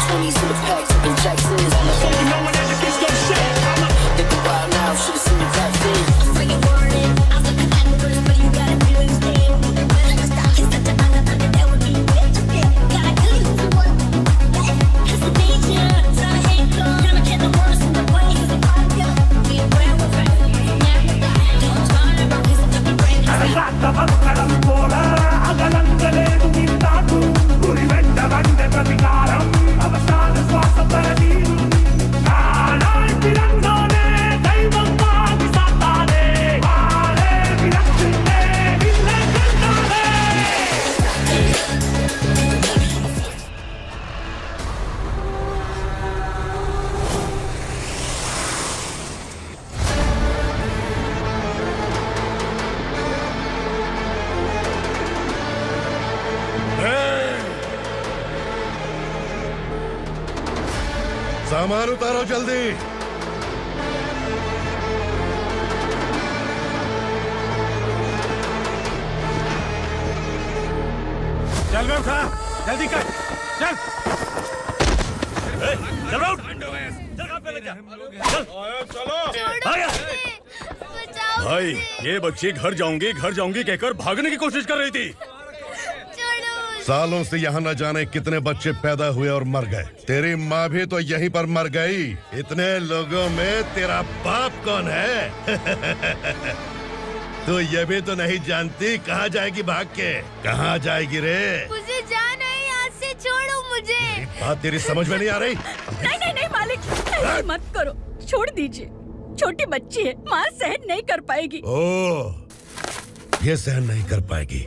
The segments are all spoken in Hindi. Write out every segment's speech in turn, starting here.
20s to the packs, and Jacksons. You know when that the kids don't shit. They go wild now, should've seen the rap then. I'm freaking warning, I was looking at the words, but you gotta do it instead. When I stop, it's such a honor, that would be rich. Gotta do you one. It's a danger, so I ain't gone. Gonna get the worst in the way, cause I'm fine, yo. We where we're from, never die. Don't turn around, cause I'm the brain. सामान उतारो जल्दी। चल बे उठा, जल्दी कर, चल। चल बे उठ, चल पे लग जा, चलो। भाई ये बच्ची घर जाऊंगी कहकर भागने की कोशिश कर रही थी। सालों से यहाँ न जाने कितने बच्चे पैदा हुए और मर गए। तेरी माँ भी तो यहीं पर मर गई। इतने लोगों में तेरा बाप कौन है? तू ये भी तो नहीं जानती कहाँ जाएगी भाग के? कहाँ जाएगी रे? मुझे जाना है, यहाँ से छोड़ो मुझे। बात तेरी समझ में नहीं आ रही? नहीं मालिक, ऐसे मत करो, छोड़ दीजिए। छोटी बच्ची है, माँ सहन नहीं कर पाएगी। ओह, ये सहन नहीं कर पाएगी,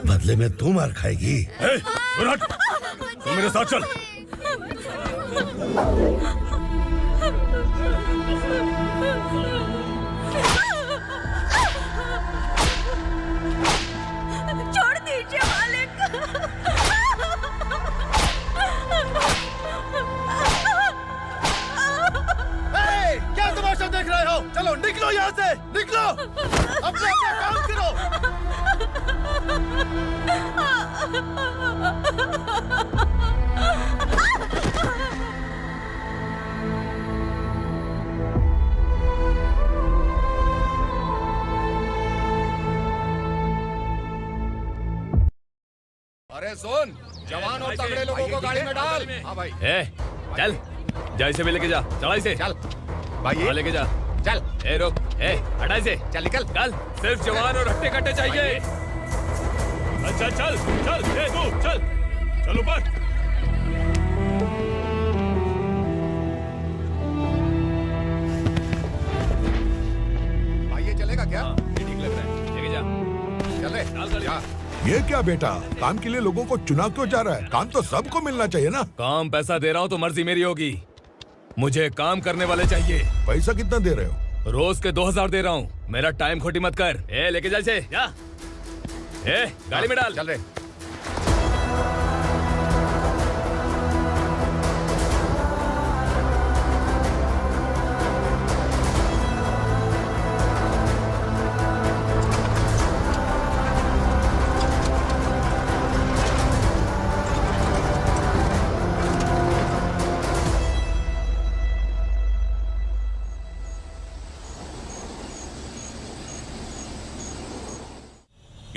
बदले में तू मार खाएगी। तू मेरे साथ चल। छोड़ दीजिए मालिक। क्या तमाशा देख रहे हो? चलो निकलो यहाँ से, निकलो। अपना काम करो। अरे सुन, जवान और तगड़े लोगों को गाड़ी में डाल। हाँ भाई। चल, जा इसे भी लेके जा, चला इसे। चल भाई, लेके जा। चल। रुक, हटा इसे। चल निकल। चल, सिर्फ जवान और हट्टे कट्टे चाहिए। अच्छा चल, तू चल ऊपर। भाई ये चलेगा क्या? ये ठीक लग रहा है, लेके जा। चल रे, जा। ये क्या बेटा, काम के लिए लोगों को चुना क्यों जा रहा है? काम तो सबको मिलना चाहिए ना। काम पैसा दे रहा हूँ तो मर्जी मेरी होगी। मुझे काम करने वाले चाहिए। पैसा कितना दे रहे हो? रोज के 2000 दे रहा हूँ। मेरा टाइम खोटी मत कर। लेके जा इसे, जा। गाड़ी में डाल। चल रे।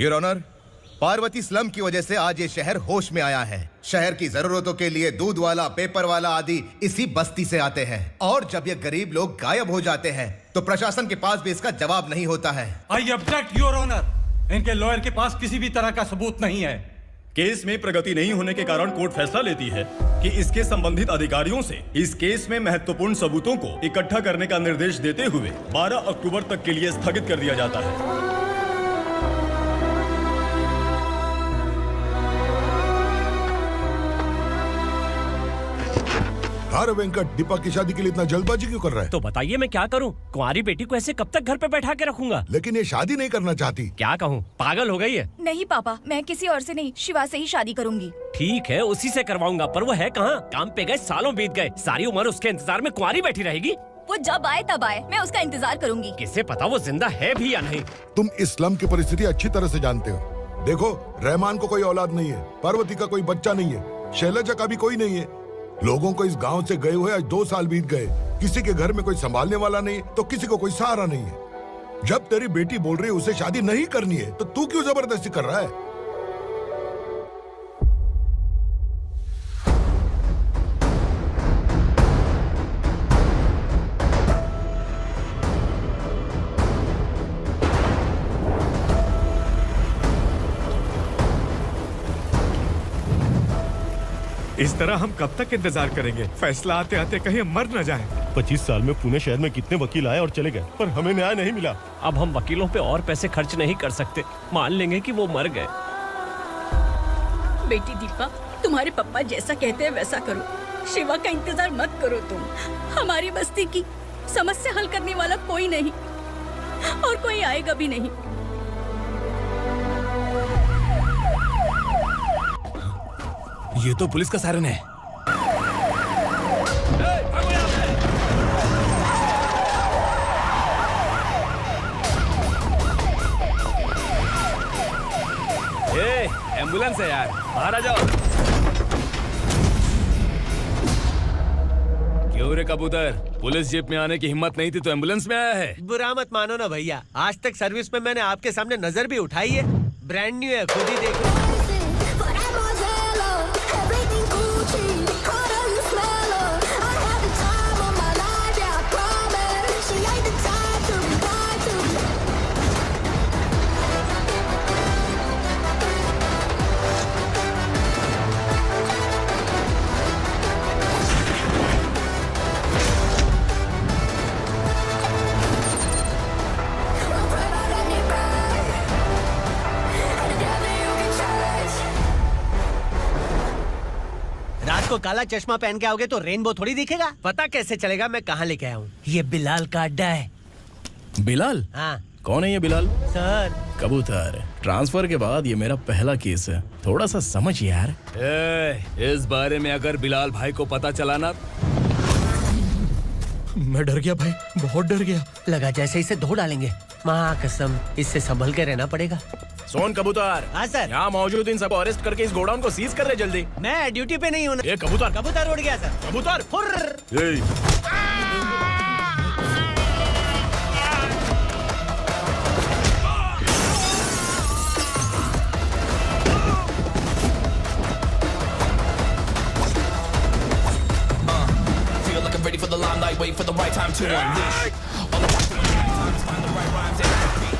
योर ऑनर, पार्वती स्लम की वजह से आज ये शहर होश में आया है। शहर की जरूरतों के लिए दूध वाला, पेपर वाला आदि इसी बस्ती से आते हैं। और जब ये गरीब लोग गायब हो जाते हैं तो प्रशासन के पास भी इसका जवाब नहीं होता है। I object your honour. इनके लॉयर के पास किसी भी तरह का सबूत नहीं है। केस में प्रगति नहीं होने के कारण कोर्ट फैसला लेती है कि इसके संबंधित अधिकारियों से इस केस में महत्वपूर्ण सबूतों को इकट्ठा करने का निर्देश देते हुए 12 अक्टूबर तक के लिए स्थगित कर दिया जाता है। अरे वेंकट, दीपा की शादी के लिए इतना जल्दबाजी क्यों कर रहा है? तो बताइए मैं क्या करूं? कुंवारी बेटी को ऐसे कब तक घर पे बैठा के रखूंगा? लेकिन ये शादी नहीं करना चाहती। क्या कहूं, पागल हो गई है। नहीं पापा, मैं किसी और से नहीं, शिवा से ही शादी करूंगी। ठीक है, उसी से करवाऊंगा, पर वो है कहाँ? काम पे गए, सालों बीत गए, सारी उम्र उसके इंतजार में कुंवारी बैठी रहेगी। वो जब आए तब आए, मैं उसका इंतजार करूंगी। किसे पता वो जिंदा है भी या नहीं। तुम इस्लाम की परिस्थिति अच्छी तरह से जानते हो। देखो, रहमान को कोई औलाद नहीं है, पार्वती का कोई बच्चा नहीं है, शैलजा का भी कोई नहीं है। लोगों को इस गांव से गए हुए आज 2 साल बीत गए। किसी के घर में कोई संभालने वाला नहीं तो किसी को कोई सहारा नहीं है। जब तेरी बेटी बोल रही है उसे शादी नहीं करनी है तो तू क्यों जबरदस्ती कर रहा है? इस तरह हम कब तक इंतजार करेंगे? फैसला आते आते कहीं हम मर न जाएं। 25 साल में पुणे शहर में कितने वकील आए और चले गए, पर हमें न्याय नहीं मिला। अब हम वकीलों पे और पैसे खर्च नहीं कर सकते। मान लेंगे कि वो मर गए। बेटी दीपा, तुम्हारे पापा जैसा कहते हैं वैसा करो। शिवा का इंतजार मत करो तुम। हमारी बस्ती की समस्या हल करने वाला कोई नहीं और कोई आएगा भी नहीं। ये तो पुलिस का सायरन है। एम्बुलेंस है यार, बाहर आ जाओ। क्यों रे कबूतर, पुलिस जीप में आने की हिम्मत नहीं थी तो एम्बुलेंस में आया है? बुरा मत मानो ना भैया, आज तक सर्विस में मैंने आपके सामने नजर भी उठाई है। ब्रांड न्यू है, खुद ही देखो। Everything Gucci, harder you smell her. I had the time of my life, yeah, I promise. She ain't the type to be lied to. I'm afraid I got it back. And together you can change. रात को काला चश्मा पहन के आओगे तो रेनबो थोड़ी दिखेगा। पता कैसे चलेगा मैं कहाँ लेके आया हूँ? ये बिलाल का अड्डा है। बिलाल? हाँ कौन है ये बिलाल? सर, कबूतर, ट्रांसफर के बाद ये मेरा पहला केस है, थोड़ा सा समझ यार। इस बारे में अगर बिलाल भाई को पता चला ना। मैं डर गया भाई, बहुत डर गया। लगा जैसे इसे धो डालेंगे। माँ कसम, इससे संभल के रहना पड़ेगा। सोन कबूतर। हाँ सर। यहाँ मौजूद इन सबको अरेस्ट करके इस गोडाउन को सीज कर रहे जल्दी। मैं ड्यूटी पे नहीं हूँ। ये कबूतर। कबूतर उड़ गया सर। कबूतर। Feel like I'm ready for the limelight, wait for the right time to unleash. All I want to do is find the right rhymes and beat.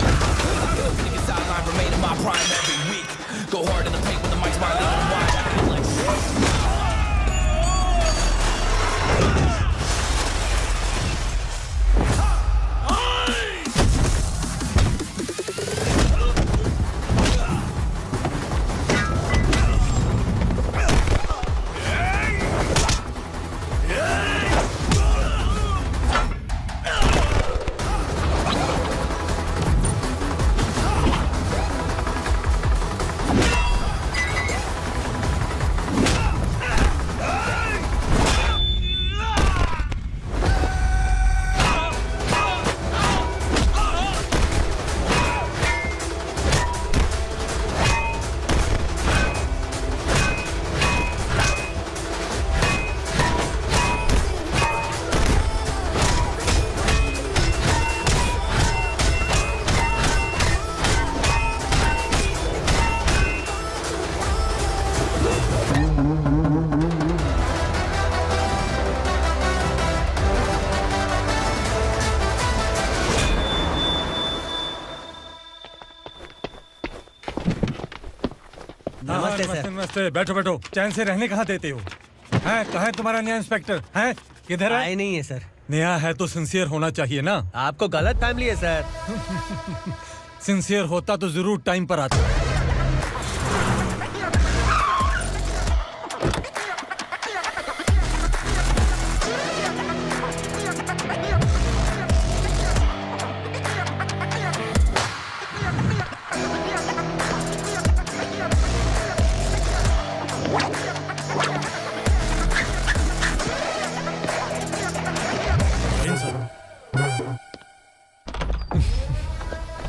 Nigga sideline, remain in my prime every week. Go hard in the paint with the mic's my lead and wide. I feel like नमस्ते सर। नमस्ते, बैठो बैठो। चैन से रहने कहाँ देते हो? हैं, कहाँ है तुम्हारा नया इंस्पेक्टर? हैं, किधर है? आए नहीं है सर। नया है तो सिंसियर होना चाहिए ना। आपको गलत फैमिली है सर। सिंसियर होता तो जरूर टाइम पर आता।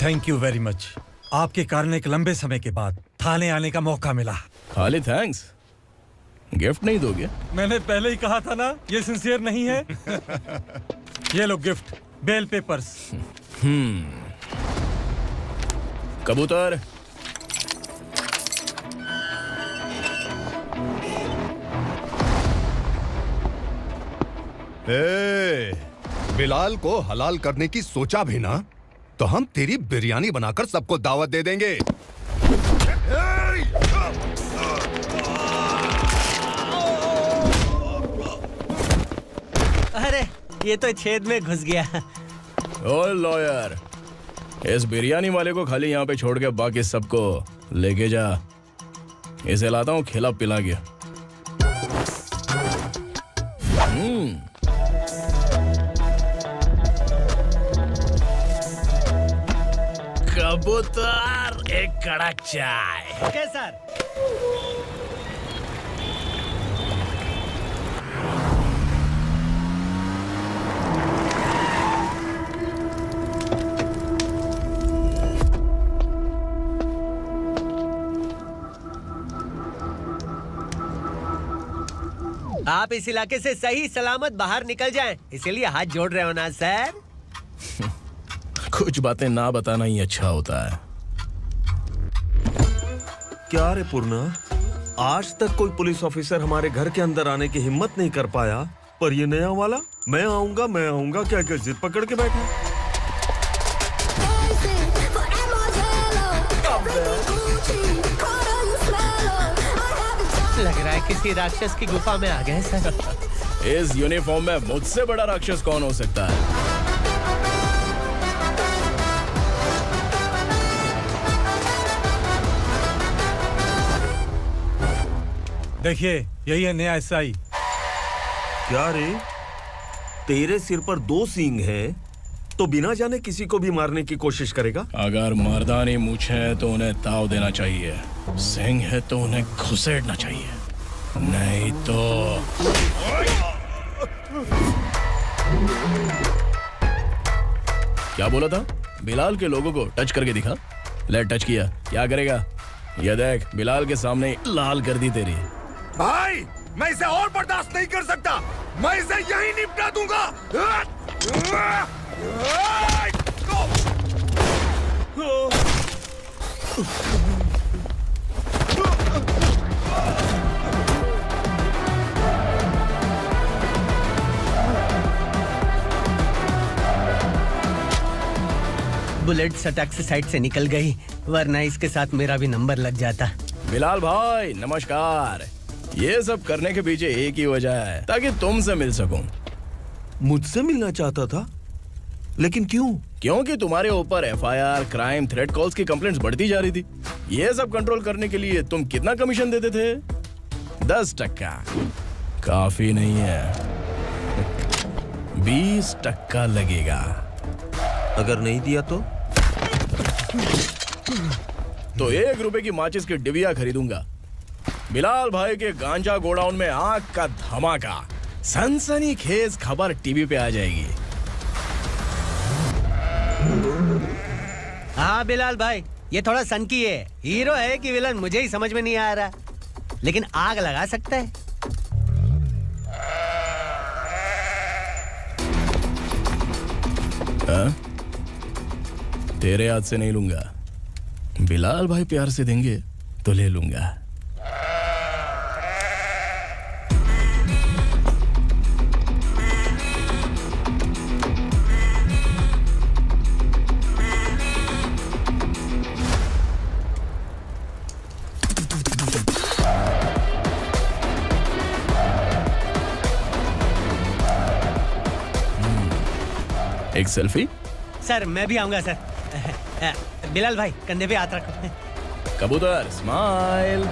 Thank you very much. आपके कारण एक लंबे समय के बाद थाने आने का मौका मिला। खाली थैंक्स? गिफ्ट नहीं दोगे? मैंने पहले ही कहा था ना, ये सिंसियर नहीं है। ये लो गिफ्ट, बेल पेपर्स। कबूतर, बिलाल को हलाल करने की सोचा भी ना, तो हम तेरी बिरयानी बनाकर सबको दावत दे देंगे। अरे ये तो छेद में घुस गया। ओ लॉयर, इस बिरयानी वाले को खाली यहाँ पे छोड़ के बाकी सबको लेके जा। इसे लाता हूँ खिला पिला के। कबूतर, एक कड़क चाय। Okay sir. आप इस इलाके से सही सलामत बाहर निकल जाएं, इसीलिए हाथ जोड़ रहे हो ना सर। कुछ बातें ना बताना ही अच्छा होता है। क्या रे पूर्णा, आज तक कोई पुलिस ऑफिसर हमारे घर के अंदर आने की हिम्मत नहीं कर पाया, पर ये नया वाला मैं आऊंगा क्या जिद पकड़ के बैठा। लग रहा है किसी राक्षस की गुफा में आ गए सर। इस यूनिफॉर्म में मुझसे बड़ा राक्षस कौन हो सकता है? देखिए, यही है नया एसआई। क्या रे, तेरे सिर पर 2 सींग है, तो बिना जाने किसी को भी मारने की कोशिश करेगा? अगर मर्दानी मूछें है तो उन्हें ताव देना चाहिए, सिंह है तो उन्हें घुसेड़ना चाहिए, नहीं तो। क्या बोला था? बिलाल के लोगों को टच करके दिखा। ले टच किया, क्या करेगा? ये देख, बिलाल के सामने लाल कर दी तेरी। भाई, मैं इसे और बर्दाश्त नहीं कर सकता। मैं इसे यहीं निपटा दूंगा। बुलेट सटक से साइड से निकल गई, वरना इसके साथ मेरा भी नंबर लग जाता। बिलाल भाई नमस्कार। ये सब करने के पीछे एक ही वजह है, ताकि तुमसे मिल सकूं। मुझसे मिलना चाहता था, लेकिन क्यों? क्योंकि तुम्हारे ऊपर एफआईआर, क्राइम, थ्रेट कॉल्स की कंप्लेंट्स बढ़ती जा रही थी। ये सब कंट्रोल करने के लिए तुम कितना कमीशन देते थे? 10%। काफी नहीं है, 20% लगेगा। अगर नहीं दिया तो 1 रुपए की माचिस की डिबिया खरीदूंगा। बिलाल भाई के गांजा गोडाउन में आग का धमाका, सनसनीखेज खबर टीवी पे आ जाएगी। हाँ बिलाल भाई, ये थोड़ा सनकी है। हीरो है कि विलन मुझे ही समझ में नहीं आ रहा, लेकिन आग लगा सकता है। तेरे हाथ से नहीं लूंगा, बिलाल भाई प्यार से देंगे तो ले लूंगा। एक सेल्फी? सर मैं भी आऊंगा सर। बिलाल भाई कंधे पे हाथ रखो। कबूतर स्माइल।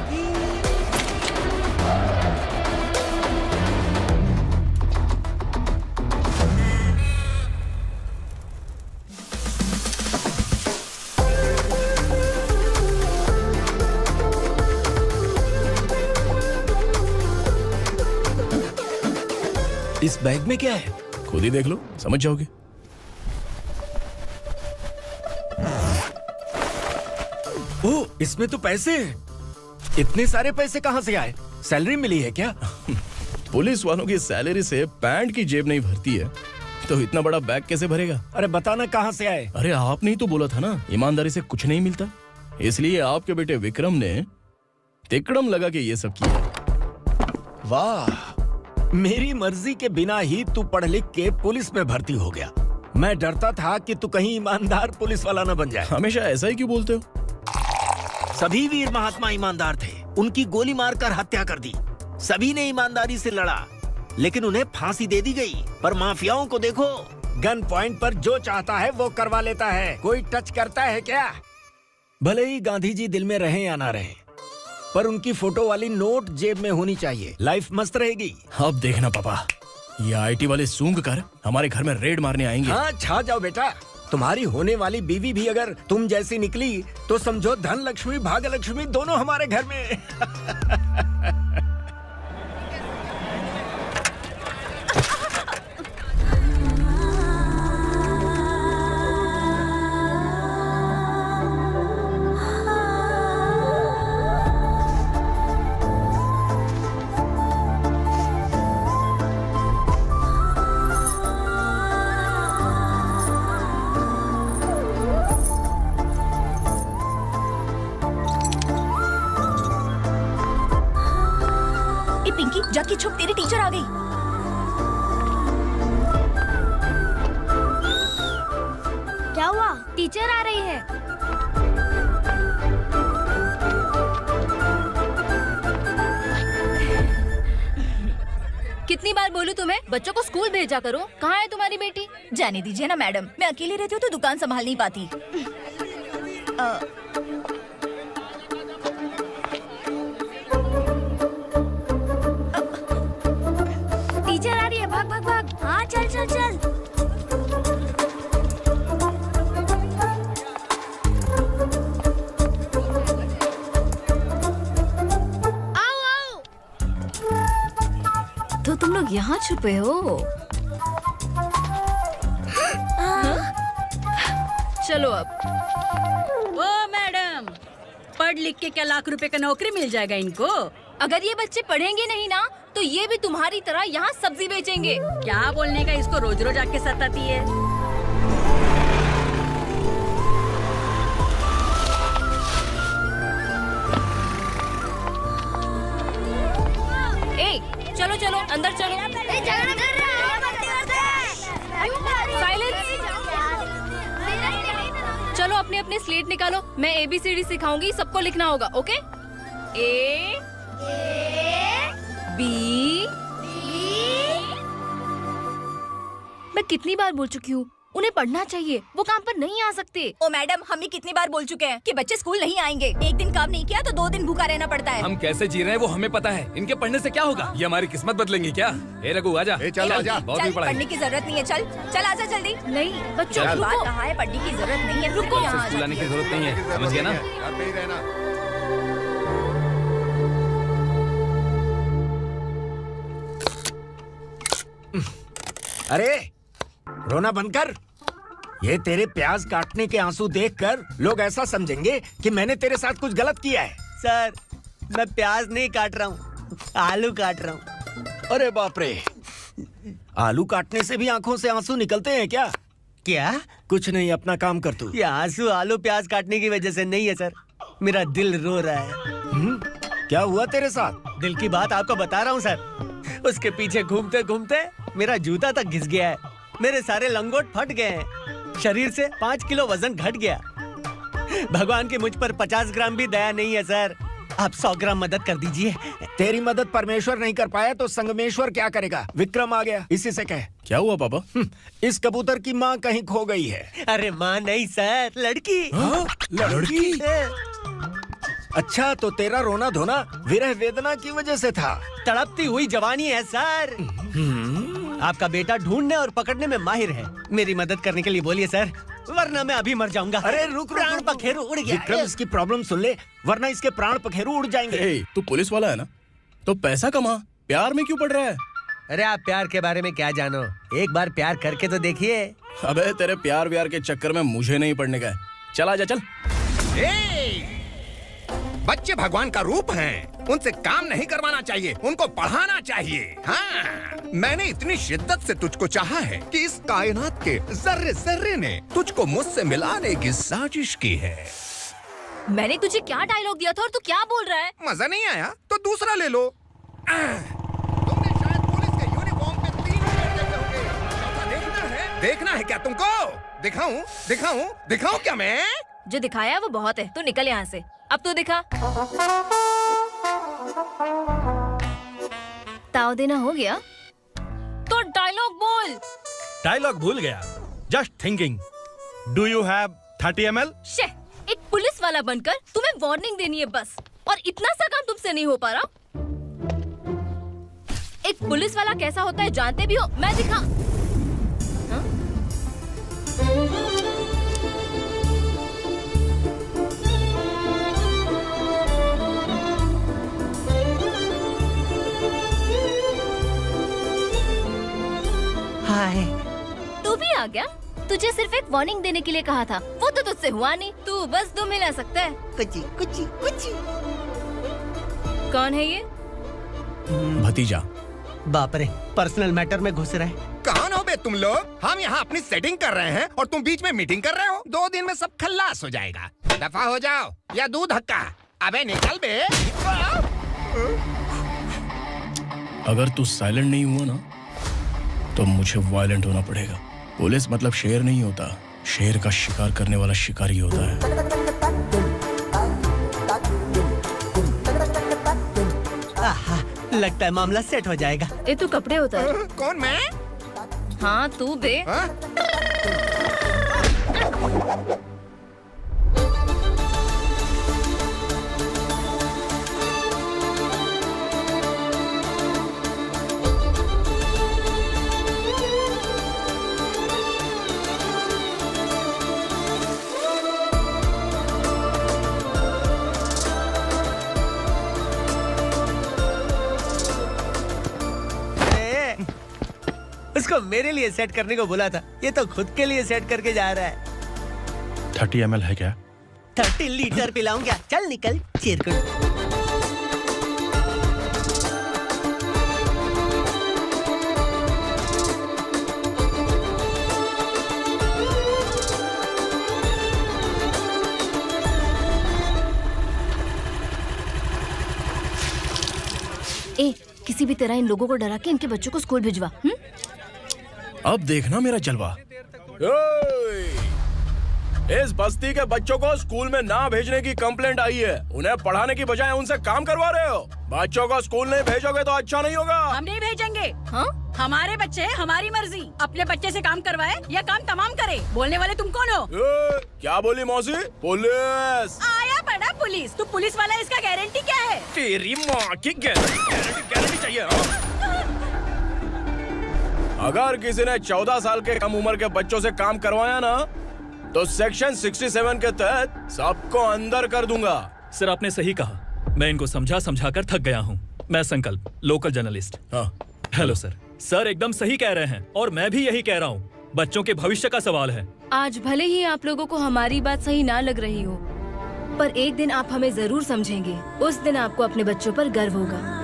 इस बैग में क्या है? खुद ही देख लो, समझ जाओगे। ओह, इसमें तो पैसे हैं। इतने सारे पैसे कहाँ से आए? सैलरी मिली है क्या? पुलिस वालों की सैलरी से पैंट की जेब नहीं भरती है, तो इतना बड़ा बैग कैसे भरेगा? अरे बताना कहाँ से आए? अरे आपने ही तो बोला था ना, ईमानदारी से कुछ नहीं मिलता, इसलिए आपके बेटे विक्रम ने तिकड़म लगा के ये सब किया। वाह, मेरी मर्जी के बिना ही तू पढ़ लिख के पुलिस में भर्ती हो गया। मैं डरता था कि तू कहीं ईमानदार पुलिस वाला न बन जाए। हमेशा ऐसा ही क्यों बोलते हो? सभी वीर महात्मा ईमानदार थे, उनकी गोली मारकर हत्या कर दी। सभी ने ईमानदारी से लड़ा, लेकिन उन्हें फांसी दे दी गई। पर माफियाओं को देखो, गन पॉइंट पर जो चाहता है वो करवा लेता है। कोई टच करता है क्या? भले ही गांधी जी दिल में रहे या ना रहे, पर उनकी फोटो वाली नोट जेब में होनी चाहिए। लाइफ मस्त रहेगी। अब देखना पापा, ये आईटी वाले सूंघ कर हमारे घर में रेड मारने आएंगे। हाँ, छा जाओ बेटा। तुम्हारी होने वाली बीवी भी अगर तुम जैसी निकली तो समझो धन लक्ष्मी भाग्य लक्ष्मी दोनों हमारे घर में। पिंकी, जाके छुप, तेरी टीचर आ गई। क्या हुआ? टीचर आ रही है। कितनी बार बोलूं तुम्हें, बच्चों को स्कूल भेजा करो। कहाँ है तुम्हारी बेटी? जाने दीजिए ना मैडम, मैं अकेली रहती हूँ तो दुकान संभाल नहीं पाती। टीचर आ रही है, भाग भाग भाग। हाँ, चल चल चल। आओ आओ। तो तुम लोग यहाँ छुपे हो? चलो अब। ओ मैडम, पढ़ लिख के क्या लाख रुपए का नौकरी मिल जाएगा इनको? अगर ये बच्चे पढ़ेंगे नहीं ना, तो ये भी तुम्हारी तरह यहाँ सब्जी बेचेंगे। क्या बोलने का, इसको रोज रोज आके सताती है। ए, चलो चलो अंदर चलो। साइलेंस। चलो अपने अपने स्लेट निकालो, मैं ABCD सिखाऊंगी, सबको लिखना होगा। ओके? A B। मैं कितनी बार बोल चुकी हूँ, उन्हें पढ़ना चाहिए, वो काम पर नहीं आ सकते। ओ मैडम, हम ही कितनी बार बोल चुके हैं कि बच्चे स्कूल नहीं आएंगे। एक दिन काम नहीं किया तो 2 दिन भूखा रहना पड़ता है। हम कैसे जी रहे हैं वो हमें पता है, इनके पढ़ने से क्या होगा? ये हमारी किस्मत बदलेंगे क्या? ए रघु आजा। चल आजा। बहुत भी पढ़ाई। पढ़ने की जरूरत नहीं है, चल चल आजा जल्दी। नहीं बच्चों, चल। रुको। कहा है पढ़ने की जरूरत नहीं है, रुको यहाँ। स्कूल आने की जरूरत नहीं है, समझ गया ना? घर पे ही रहना। अरे रोना बंद कर। ये तेरे प्याज काटने के आंसू देखकर लोग ऐसा समझेंगे कि मैंने तेरे साथ कुछ गलत किया है। सर, मैं प्याज नहीं काट रहा हूँ, आलू काट रहा हूँ। अरे बाप रे, आलू काटने से भी आंखों से आंसू निकलते हैं क्या? क्या? कुछ नहीं, अपना काम कर तू। ये आंसू आलू प्याज काटने की वजह से नहीं है सर, मेरा दिल रो रहा है। क्या हुआ तेरे साथ? दिल की बात आपको बता रहा हूँ सर। उसके पीछे घूमते घूमते मेरा जूता तक घिस गया है, मेरे सारे लंगोट फट गए हैं, शरीर से 5 किलो वजन घट गया। भगवान की मुझ पर 50 ग्राम भी दया नहीं है सर, आप 100 ग्राम मदद कर दीजिए। तेरी मदद परमेश्वर नहीं कर पाया तो संगमेश्वर क्या करेगा? विक्रम आ गया, इसी से कह। क्या हुआ पापा? इस कबूतर की माँ कहीं खो गई है। अरे माँ नहीं सर, लड़की। लड़की? अच्छा, तो तेरा रोना धोना विरह वेदना की वजह से था। तड़पती हुई जवानी है सर। आपका बेटा ढूंढने और पकड़ने में माहिर है, मेरी मदद करने के लिए बोलिए सर, वरना मैं अभी मर जाऊंगा। अरे रुक, प्राण पखेरु उड़ गया। विक्रम, इसकी प्रॉब्लम सुन ले, वरना इसके प्राण पखेरु उड़ जाएंगे। तू पुलिस वाला है ना, तो पैसा कमा, प्यार में क्यों पड़ रहा है? अरे आप प्यार के बारे में क्या जानो, एक बार प्यार करके तो देखिए। अबे तेरे प्यार व्यार के चक्कर में मुझे नहीं पड़ने का है, चल आजा चल। बच्चे भगवान का रूप हैं। उनसे काम नहीं करवाना चाहिए, उनको पढ़ाना चाहिए। हाँ, मैंने इतनी शिद्दत से तुझको चाहा है कि इस कायनात के जर्रे जर्रे ने तुझको मुझसे मिलाने की साजिश की है। मैंने तुझे क्या डायलॉग दिया था और तू क्या बोल रहा है? मजा नहीं आया तो दूसरा ले लो। तुमने शायद पुलिस के यूनिफॉर्म पे 3 शेर देखे होंगे। चौथा देखना है क्या तुमको? दिखाऊं दिखाऊं दिखाऊं क्या मैं? जो दिखाया वो बहुत है, तू निकल यहाँ से। अब तू दिखा। ताव देना हो गया तो डायलॉग बोल। डायलॉग भूल गया। Just thinking. Do you have 30 ml? शे, एक पुलिस वाला बनकर तुम्हें वार्निंग देनी है बस, और इतना सा काम तुमसे नहीं हो पा रहा। एक पुलिस वाला कैसा होता है जानते भी हो? मैं दिखा। हाँ? हाय। तू भी आ गया? तुझे सिर्फ एक वार्निंग देने के लिए कहा था, वो तो तुझसे हुआ नहीं। तू बस दुम हिला सकता है। कुची कुची कुची। कौन है ये? भतीजा। बाप रे, पर्सनल मैटर में घुस रहे। कौन हो बे तुम लोग? हम यहाँ अपनी सेटिंग कर रहे हैं और तुम बीच में मीटिंग कर रहे हो। 2 दिन में सब खल्लास हो जाएगा। दफा हो जाओ या दूध हक्का। अबे निकल बे। अगर तू साइलेंट नहीं हुआ ना तो मुझे वायलेंट होना पड़ेगा। पुलिस मतलब शेर नहीं होता, शेर का शिकार करने वाला शिकारी होता है। आहा, लगता है मामला सेट हो जाएगा। ये तू कपड़े उतार। कौन मैं? हाँ तू बे। हाँ? उसको मेरे लिए सेट करने को बोला था, ये तो खुद के लिए सेट करके जा रहा है। 30 ml है क्या? 30 लीटर पिलाऊं क्या? चल निकल चिरकुट। ए, किसी भी तरह इन लोगों को डरा के इनके बच्चों को स्कूल भिजवा। अब देखना मेरा जलवा। इस बस्ती के बच्चों को स्कूल में ना भेजने की कंप्लेंट आई है। उन्हें पढ़ाने की बजाय उनसे काम करवा रहे हो। बच्चों को स्कूल नहीं भेजोगे तो अच्छा नहीं होगा। हम नहीं भेजेंगे। हाँ? हमारे बच्चे हमारी मर्जी। अपने बच्चे से काम करवाए या काम तमाम करे। बोलने वाले तुम कौन हो? क्या बोली मौसी? पुलिस आया बड़ा पुलिस। तू पुलिस वाला, इसका गारंटी क्या है? तेरी माँ की गारंटी चाहिए। अगर किसी ने 14 साल के कम उम्र के बच्चों से काम करवाया ना तो सेक्शन 67 के तहत सबको अंदर कर दूंगा। सर आपने सही कहा। मैं इनको समझा कर थक गया हूँ। मैं संकल्प, लोकल जर्नलिस्ट। हाँ। Hello sir. सर एकदम सही कह रहे हैं और मैं भी यही कह रहा हूँ। बच्चों के भविष्य का सवाल है। आज भले ही आप लोगों को हमारी बात सही ना लग रही हो, पर एक दिन आप हमें जरूर समझेंगे। उस दिन आपको अपने बच्चों पर गर्व होगा।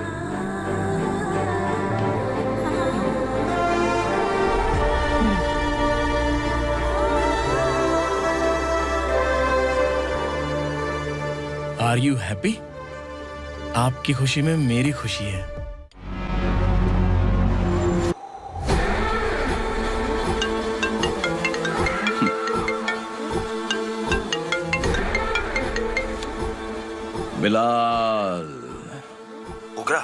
Are you happy? आपकी खुशी में मेरी खुशी है। बिलाल। उगरा,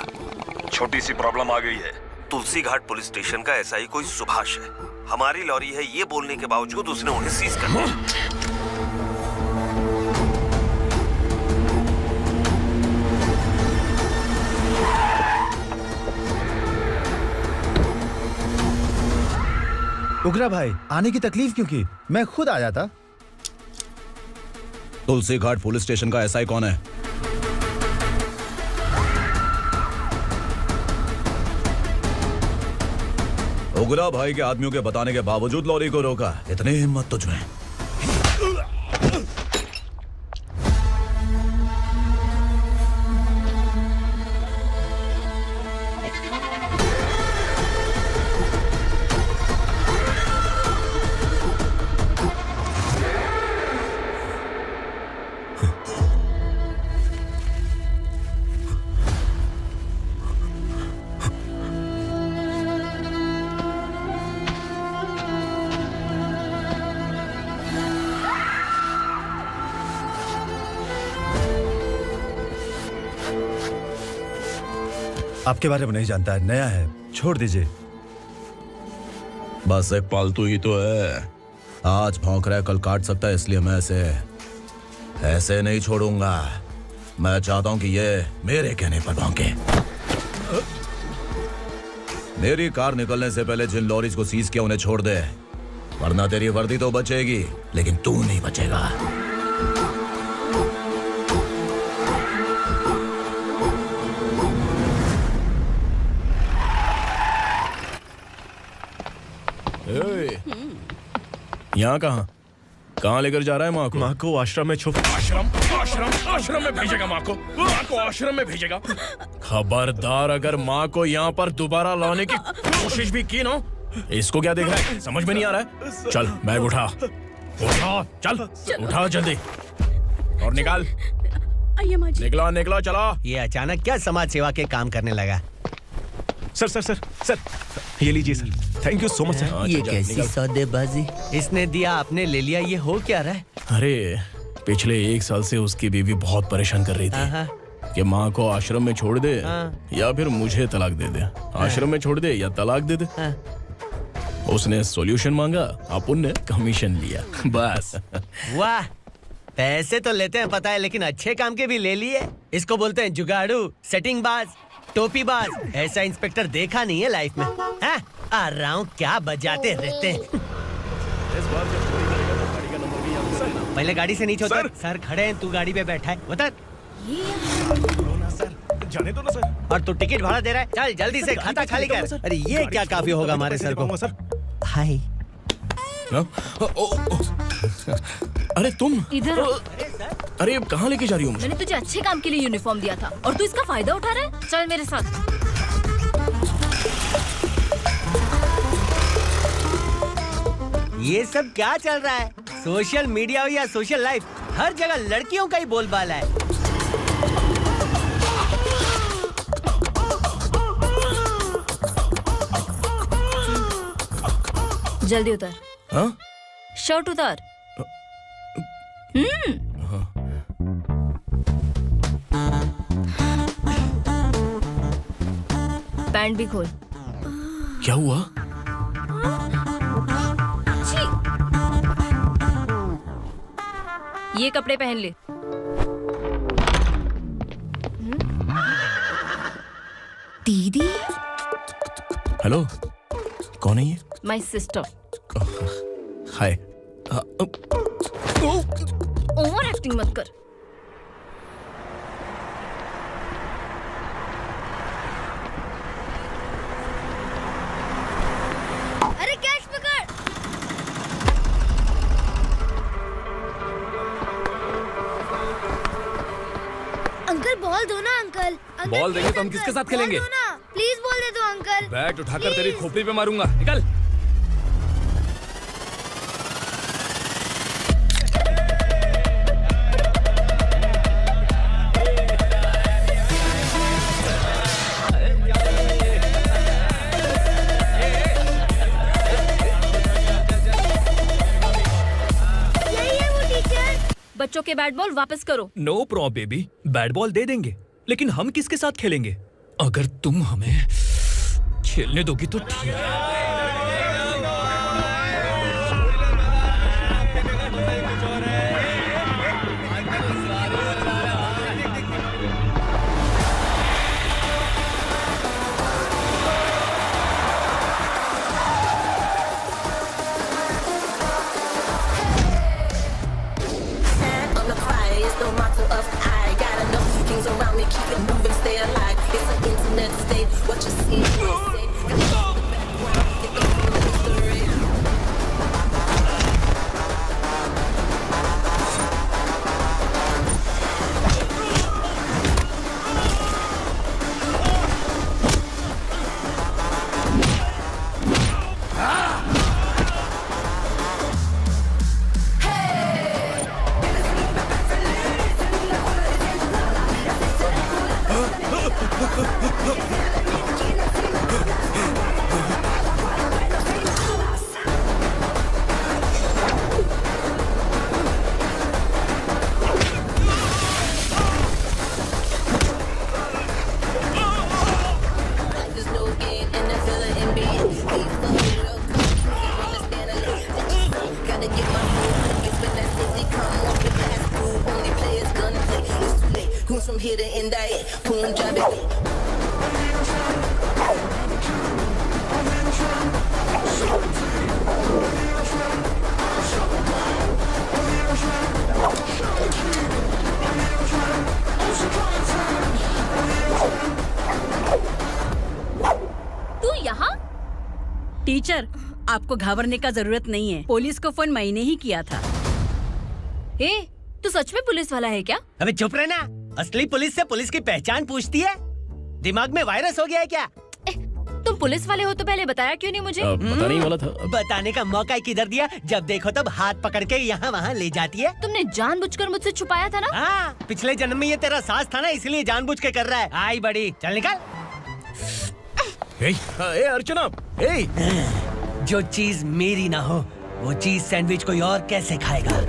छोटी सी प्रॉब्लम आ गई है। तुलसी घाट पुलिस स्टेशन का एसआई कोई सुभाष है। हमारी लॉरी है ये बोलने के बावजूद उसने उन्हें सीज कर दिया। उगरा भाई, आने की तकलीफ क्यों की? मैं खुद आ जाता। तुलसी घाट पुलिस स्टेशन का एसआई कौन है? उगरा भाई के आदमियों के बताने के बावजूद लॉरी को रोका। इतनी हिम्मत तुझमें? आपके बारे में नहीं जानता है, नया है, छोड़ दीजिए। बस एक पालतू ही तो है, आज भौंक रहा है कल काट सकता है, इसलिए मैं ऐसे नहीं छोड़ूंगा। मैं चाहता हूं कि ये मेरे कहने पर भौंके। मेरी कार निकलने से पहले जिन लॉरीज को सीज किया उन्हें छोड़ दे, वरना तेरी वर्दी तो बचेगी लेकिन तू नहीं बचेगा। यहाँ कहाँ लेकर जा रहा है माँ को? माँ को आश्रम में छुप। आश्रम में भेजेगा माँ को? माँ को आश्रम में भेजेगा? खबरदार, अगर माँ को यहाँ पर दोबारा लाने की कोशिश भी की ना, इसको क्या देख रहा है, समझ में नहीं आ रहा है? चल बैग उठा, चल उठा जल्दी और निकाल। आइए माँ जी। निकला चला। ये अचानक क्या समाज सेवा के काम करने लगा? सर, ये लीजिए sir. Thank you so much sir. ये कैसी सौदेबाजी? इसने दिया, आपने ले लिया, ये हो क्या रहा है? अरे पिछले 1 साल से उसकी बीवी बहुत परेशान कर रही थी कि माँ को आश्रम में छोड़ दे या फिर मुझे तलाक दे दे, आश्रम में छोड़ दे या तलाक दे दे। उसने सॉल्यूशन मांगा, अपन ने कमीशन लिया, बस। वाह, पैसे तो लेते हैं पता है, लेकिन अच्छे काम के भी ले लिए। इसको बोलते हैं जुगाड़ू, सेटिंग बाज, टोपी बाज। ऐसा इंस्पेक्टर देखा नहीं है लाइफ में। हाँ? आ रहा हूँ, क्या बजाते रहते हैं। पहले गाड़ी से नीचे उतर। सर खड़े हैं, तू गाड़ी पे बैठा है, उतर। जाने दो ना सर। और तू टिकट भाड़ा दे रहा है, चल जल्दी से खाता खाली कर। अरे ये क्या काफी होगा हमारे सर को। हाय। अरे तुम इधर। अरे कहाँ लेके जा रही हो मुझे? मैंने तुझे अच्छे काम के लिए यूनिफॉर्म दिया था और तू इसका फायदा उठा रहा है। चल मेरे साथ। ये सब क्या चल रहा है? सोशल मीडिया हो या सोशल लाइफ, हर जगह लड़कियों का ही बोलबाला है। जल्दी उतर। हाँ? शर्ट उतार। पैंट भी खोल। क्या हुआ? ये कपड़े पहन ले। दीदी। हेलो, कौन है ये? My sister. Hi. Over acting मत कर। अरे कैच पकड़। अंकल बॉल दो ना अंकल। बॉल देंगे तो हम किसके साथ खेलेंगे? प्लीज बॉल दे दो अंकल। बैट उठाकर तेरी खोपड़ी पे मारूंगा, निकल। बच्चों के बैट बॉल वापस करो। No problem baby, bat ball दे देंगे, लेकिन हम किसके साथ खेलेंगे? अगर तुम हमें खेलने दोगी तो ठीक है। The motto of I got enough things around me, keep it moving, stay alive. It's an internet state. What you see, you say. get it in that Punjabi. तू यहाँ? टीचर, आपको घबराने का जरूरत नहीं है। पुलिस को फोन मैंने ही किया था। ए, तू सच में पुलिस वाला है क्या? अबे चुप रहना। असली पुलिस से पुलिस की पहचान पूछती है? दिमाग में वायरस हो गया है क्या? तुम पुलिस वाले हो तो पहले बताया क्यों नहीं मुझे? बताने ही वाला था। बताने का मौका किधर दिया? जब देखो तब हाथ पकड़ के यहाँ वहाँ ले जाती है। तुमने जानबूझकर मुझसे छुपाया था ना? हाँ, पिछले जन्म में ये तेरा सास था ना, इसलिए जानबूझ के कर रहा है। आई बड़ी, चल निकल। ए अर्चना, ए! जो चीज मेरी ना हो, वो चीज सैंडविच कोई और कैसे खाएगा?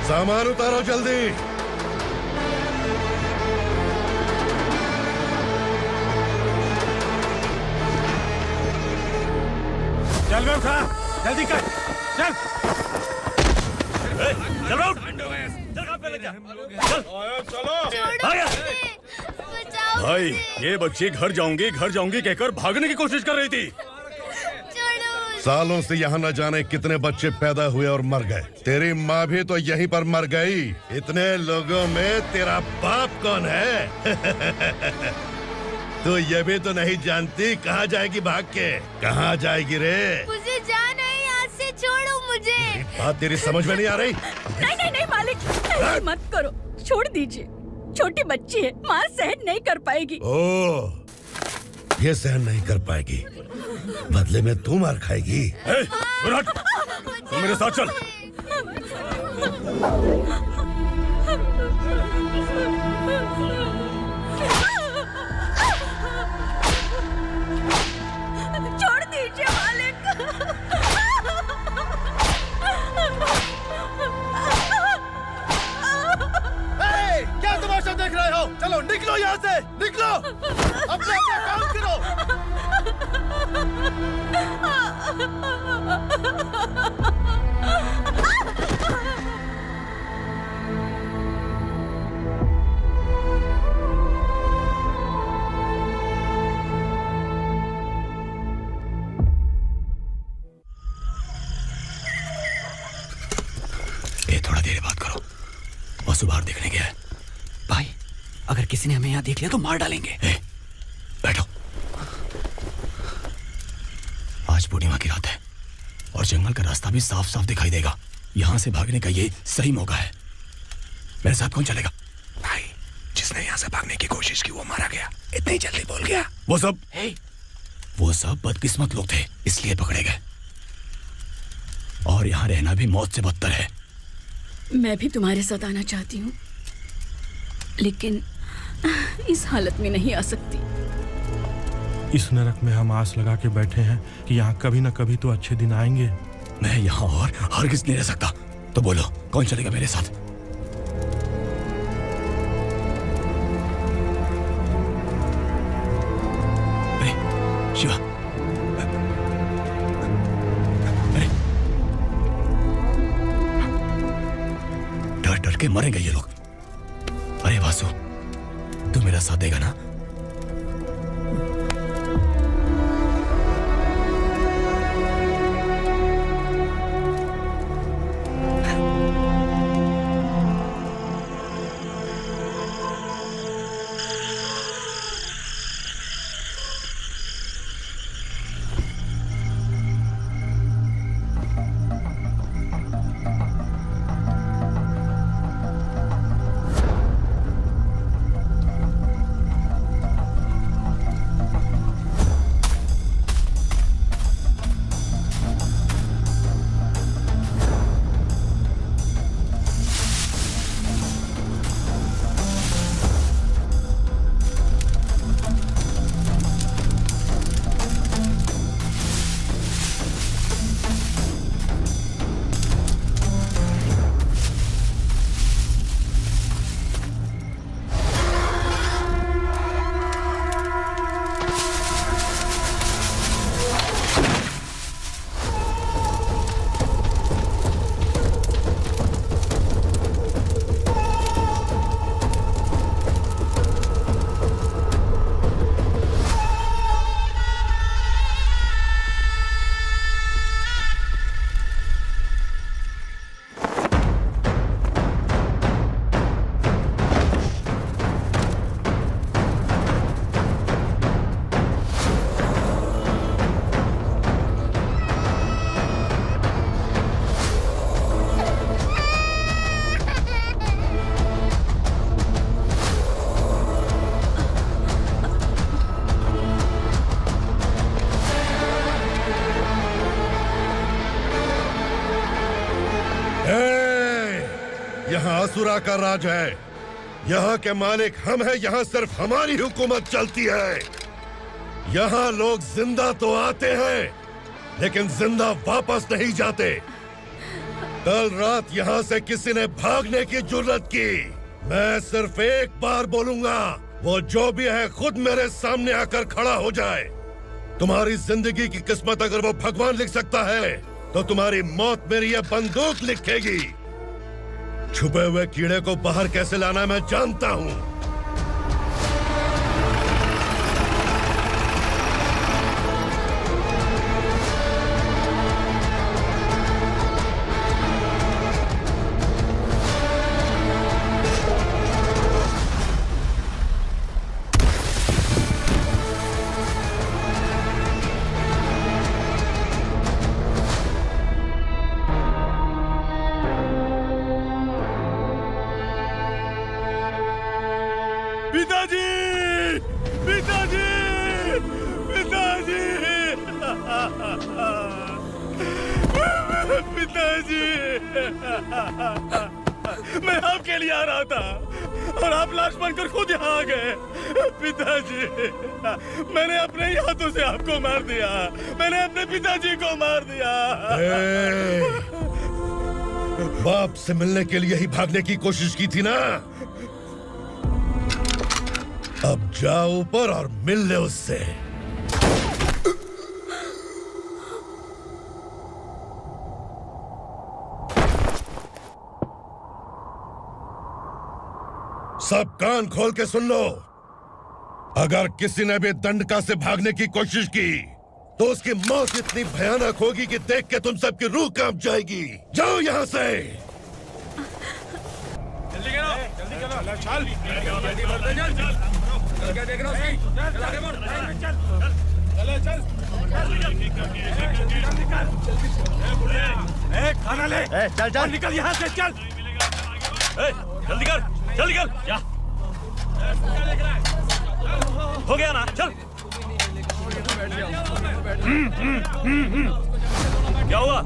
सामान उतारो जल्दी। चल बे उठा, जल्दी कर, चल। चल बे उठ। चलो। भाई, ये बच्ची घर जाऊंगी कहकर भागने की कोशिश कर रही थी। सालों से यहाँ न जाने कितने बच्चे पैदा हुए और मर गए। तेरी माँ भी तो यहीं पर मर गई। इतने लोगों में तेरा बाप कौन है? तो ये भी तो नहीं जानती कहाँ जाएगी भाग के? कहाँ जाएगी रे? मुझे जाना है, यहाँ से छोड़ो मुझे। बात तेरी समझ में नहीं आ रही? नहीं मालिक, ऐसे मत करो, छोड़ दीजिए। छोटी बच्ची है, माँ सहन नहीं कर पाएगी। ओह, ये सहन नहीं कर पाएगी, बदले में तू मार खाएगी। तू मेरे साथ चल। छोड़ दीजिए मालिक। क्या तमाशा देख रहे हो? चलो निकलो यहाँ से, निकलो। अपना काम करो। ये थोड़ा देर बात करो। बस बाहर देखने गया है। भाई, अगर किसी ने हमें यहाँ देख लिया तो मार डालेंगे। बैठो। आज पूर्णिमा की रात है और जंगल का रास्ता भी साफ साफ दिखाई देगा। यहाँ से भागने का ये सही मौका है। मेरे साथ कौन चलेगा? भाई, जिसने यहाँ से भागने की कोशिश की वो मारा गया। इतनी जल्दी बोल गया। वो सब बदकिस्मत लोग थे, इसलिए पकड़े गए। और यहाँ रहना भी मौत से बदतर है। मैं भी तुम्हारे साथ आना चाहती हूँ, लेकिन इस हालत में नहीं आ सकती। इस नरक में हम आस लगा के बैठे हैं कि यहाँ कभी न कभी तो अच्छे दिन आएंगे। मैं यहाँ और हरगिज़ नहीं रह सकता। तो बोलो, कौन चलेगा मेरे साथ? अरे शिवा, अरे डर डर के मरेंगे ये लोग। अरे वासु, तू मेरा साथ देगा ना? यहाँ असुरा का राज है। यहाँ के मालिक हम हैं। यहाँ सिर्फ हमारी हुकूमत चलती है। यहाँ लोग जिंदा तो आते हैं, लेकिन जिंदा वापस नहीं जाते। कल रात यहाँ से किसी ने भागने की जुर्रत की, मैं सिर्फ एक बार बोलूंगा, वो जो भी है खुद मेरे सामने आकर खड़ा हो जाए। तुम्हारी जिंदगी की किस्मत अगर वो भगवान लिख सकता है, तो तुम्हारी मौत मेरी ये बंदूक लिखेगी। छुपे हुए कीड़े को बाहर कैसे लाना मैं जानता हूँ। मैं आपके लिए आ रहा था और आप लाश बनकर खुद यहाँ आ गए। पिताजी, मैंने अपने ही हाथों से आपको मार दिया। मैंने अपने पिताजी को मार दिया। बाप से मिलने के लिए ही भागने की कोशिश की थी ना? अब जाओ ऊपर और मिल ले उससे। सब कान खोल के सुन लो। अगर किसी ने भी दंडका से भागने की कोशिश की, तो उसकी मौत इतनी भयानक होगी कि देख के तुम सबकी रूह कांप जाएगी। जाओ यहाँ से। जल्दी करो, जल्दी करो, चल, जल्दी बढ़ते चल, चल, क्या देख रहा है? चल आगे बढ़, चल, चल, चल, खाना ले, चल चल निकल यहाँ से, चल, जल्दी कर, जल्दी कर, क्या? हो गया ना, चल। क्या हुआ?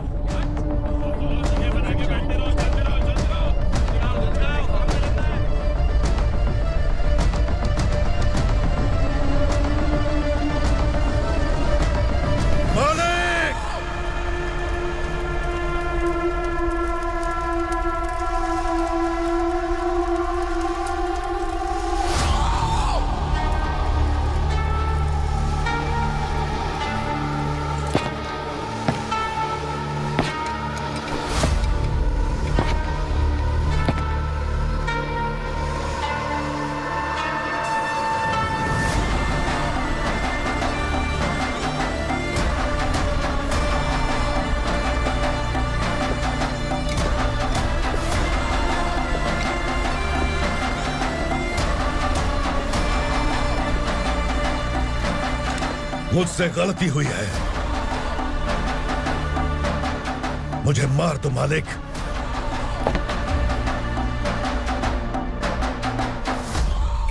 मुझसे गलती हुई है, मुझे मार दो मालिक।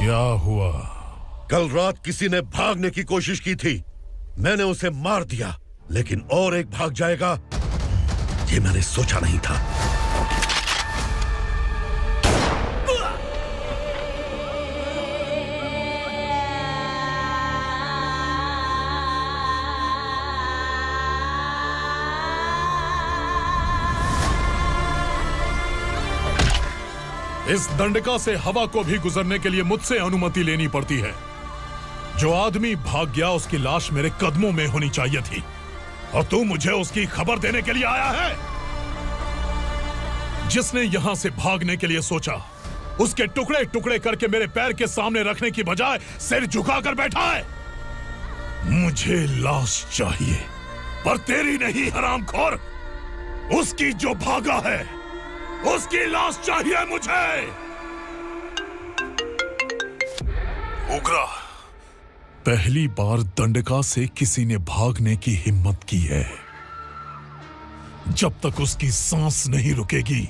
क्या हुआ? कल रात किसी ने भागने की कोशिश की थी, मैंने उसे मार दिया, लेकिन और एक भाग जाएगा ये मैंने सोचा नहीं था। इस दंडका से हवा को भी गुजरने के लिए मुझसे अनुमति लेनी पड़ती है। जो आदमी भाग गया उसकी लाश मेरे कदमों में होनी चाहिए थी, और तू मुझे उसकी खबर देने के लिए आया है। जिसने यहां से भागने के लिए सोचा, उसके टुकड़े टुकड़े करके मेरे पैर के सामने रखने की बजाय सिर झुकाकर बैठा है। मुझे लाश चाहिए, पर तेरी नहीं हरामखोर, उसकी जो भागा है उसकी लाश चाहिए मुझे। उग्रा, पहली बार दंडका से किसी ने भागने की हिम्मत की है। जब तक उसकी सांस नहीं रुकेगी,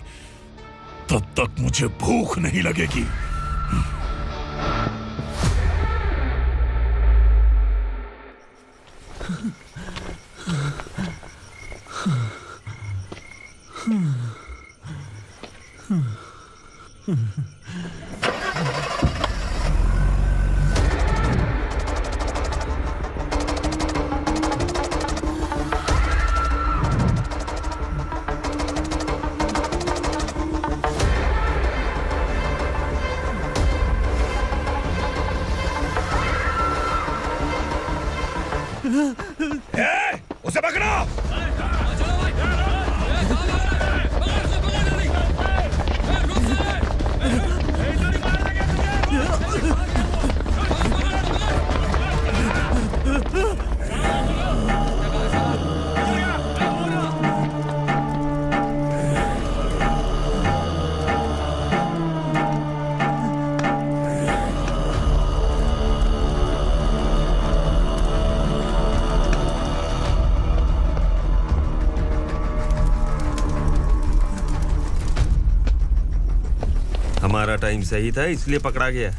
तब तक मुझे भूख नहीं लगेगी। उसे पकड़ो। हमारा टाइम सही था इसलिए पकड़ा गया,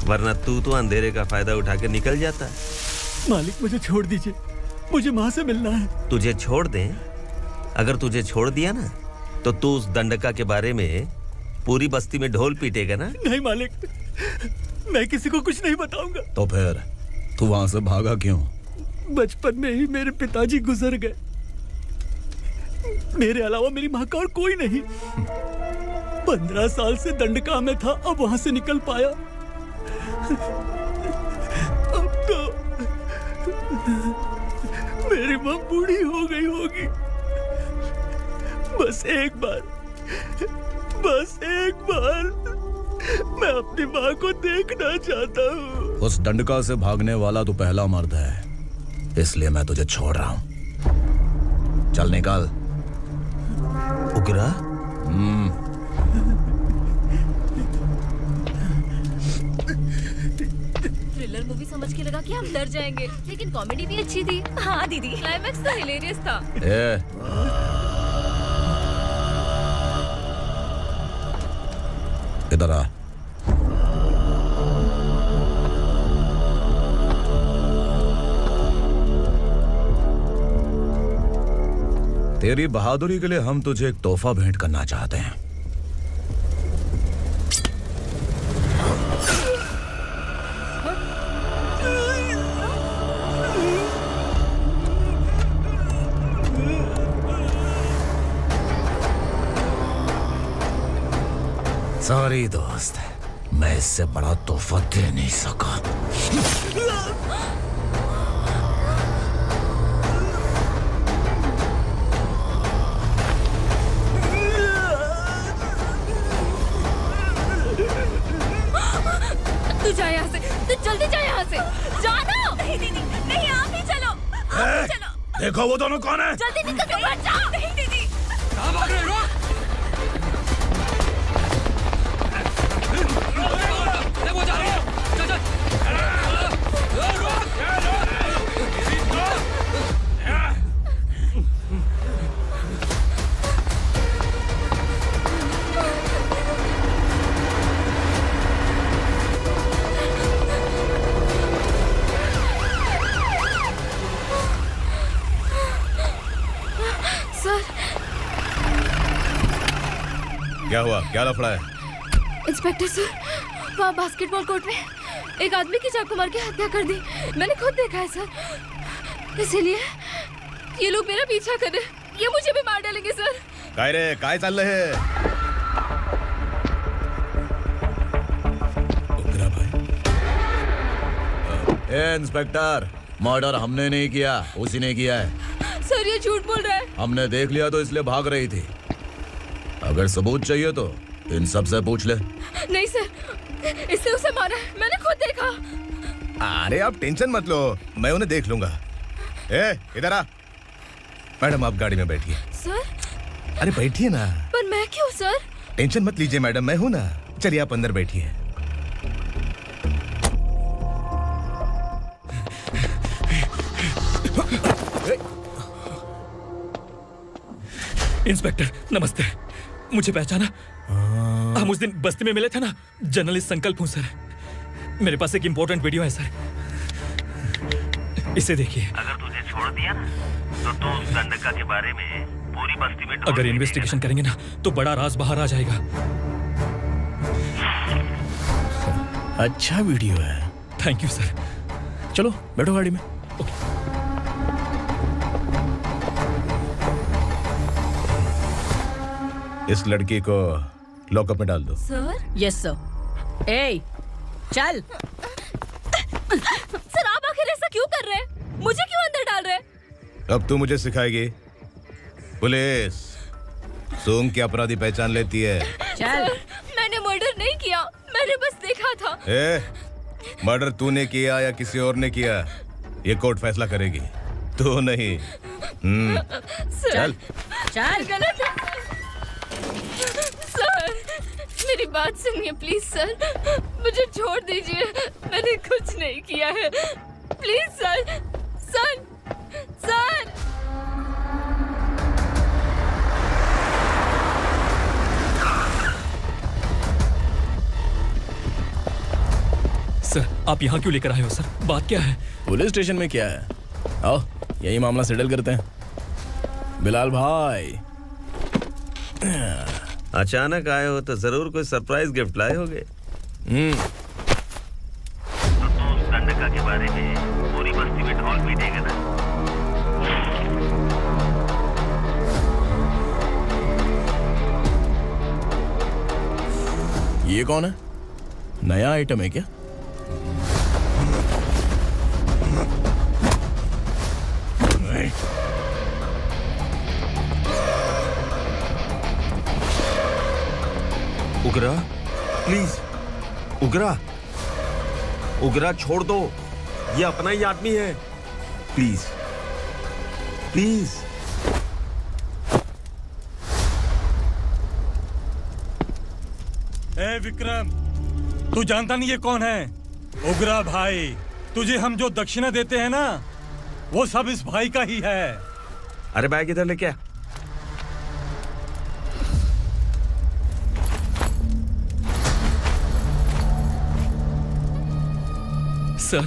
वरना तू तो अंधेरे का फायदा उठा के निकल जाता। मालिक मुझे छोड़ दीजिए, मुझे माँ से मिलना है। तुझे छोड़ दें? अगर तुझे छोड़ दिया ना तो तू उस दंडका के बारे में पूरी बस्ती में ढोल पीटेगा ना। नहीं मालिक, मैं किसी को कुछ नहीं बताऊंगा। तो फिर तू वहां से भागा क्यों? बचपन में ही मेरे पिताजी गुजर गए, मेरे अलावा मेरी माँ का और कोई नहीं। 15 साल से दंडका में था, अब वहां से निकल पाया। अब तो मेरी माँ बूढ़ी हो गई होगी। बस एक बार मैं अपनी माँ को देखना चाहता हूँ। उस दंडका से भागने वाला तू पहला मर्द है, इसलिए मैं तुझे छोड़ रहा हूँ। चल निकल। उग्रा? थ्रिलर मूवी समझ के लगा कि हम डर जाएंगे, लेकिन कॉमेडी भी अच्छी थी। हाँ दीदी, क्लाइमैक्स तो हिलेरियस था। इधर आ। तेरी बहादुरी के लिए हम तुझे एक तोहफा भेंट करना चाहते हैं। सॉरी दोस्त, मैं इससे बड़ा तोहफा दे नहीं सका। तू जा यहाँ से, तू जल्दी जा यहाँ से। जाना। नहीं दीदी, नहीं, आप ही चलो, आप ही चलो। देखो वो दोनों कौन है? जल्दी निकल के मत जाओ। नहीं दीदी, कहाँ भाग रहे हो? वो जा रही है। चल चल। सर। क्या हुआ? क्या लफड़ा है? इंस्पेक्टर सर, वहाँ बास्केटबॉल कोर्ट में एक आदमी की चाकू मार के हत्या कर दी। मैंने खुद देखा है सर, इसीलिए ये लोग मेरा पीछा कर रहे हैं। ये मुझे भी मार डालेंगे सर। काय रे, काय चाललंय हे? ए इंस्पेक्टर, मर्डर हमने नहीं किया, उसी ने किया है। सर ये झूठ बोल रहा है। हमने देख लिया तो इसलिए भाग रही थी। अगर सबूत चाहिए तो इन सब से पूछ ले। नहीं सर, इसने उसे मारा है, मैंने खुद देखा। अरे आप टेंशन मत लो, मैं उन्हें देख लूंगा। ए, इधर आ। मैडम आप गाड़ी में बैठिए। सर? अरे बैठिए ना। पर मैं क्यों सर? टेंशन मत लीजिए मैडम, मैं हूं ना। चलिए आप अंदर बैठिए। इंस्पेक्टर नमस्ते, मुझे पहचाना? हम उस दिन बस्ती में मिले थे ना। जर्नलिस्ट संकल्प हूँ सर। मेरे पास एक इम्पोर्टेंट वीडियो है सर, इसे देखिए। अगर तुझे छोड़ दिया ना तो तू उस दंडका के बारे में पूरी बस्ती में अगर इन्वेस्टिगेशन करेंगे ना तो बड़ा राज बाहर आ जाएगा। अच्छा वीडियो है। Thank you sir. चलो बैठो गाड़ी में। इस लड़की को लॉकअप में डाल दो। सर? Yes sir. ए, चल। सर आप आखिर ऐसा क्यों कर रहे हैं? मुझे क्यों अंदर डाल रहे हैं? अब तू मुझे सिखाएगी? पुलिस सूंघ के अपराधी पहचान लेती है। चल। मैंने मर्डर नहीं किया, मैंने बस देखा था। मर्डर तूने किया या किसी और ने किया, ये कोर्ट फैसला करेगी, तू नहीं। सर, चल। गलत है सर, मेरी बात सुनिए प्लीज सर, मुझे छोड़ दीजिए, मैंने कुछ नहीं किया है, please sir. Sir, sir. Sir आप यहाँ क्यों लेकर आए हो सर? बात क्या है? पुलिस स्टेशन में क्या है? आओ यही मामला सेटल करते हैं। बिलाल भाई, अचानक आए हो तो जरूर कोई सरप्राइज गिफ्ट लाए होगे। गंडका के बारे में पूरी बस्ती में ढोल पीटेगा ना। ये कौन है? नया आइटम है क्या? उगरा, प्लीज उगरा, उगरा छोड़ दो, ये अपना ही आदमी है, प्लीज प्लीज। ए विक्रम, तू जानता नहीं ये कौन है? उगरा भाई, तुझे हम जो दक्षिणा देते हैं ना, वो सब इस भाई का ही है। अरे बैग इधर लेके आ। सर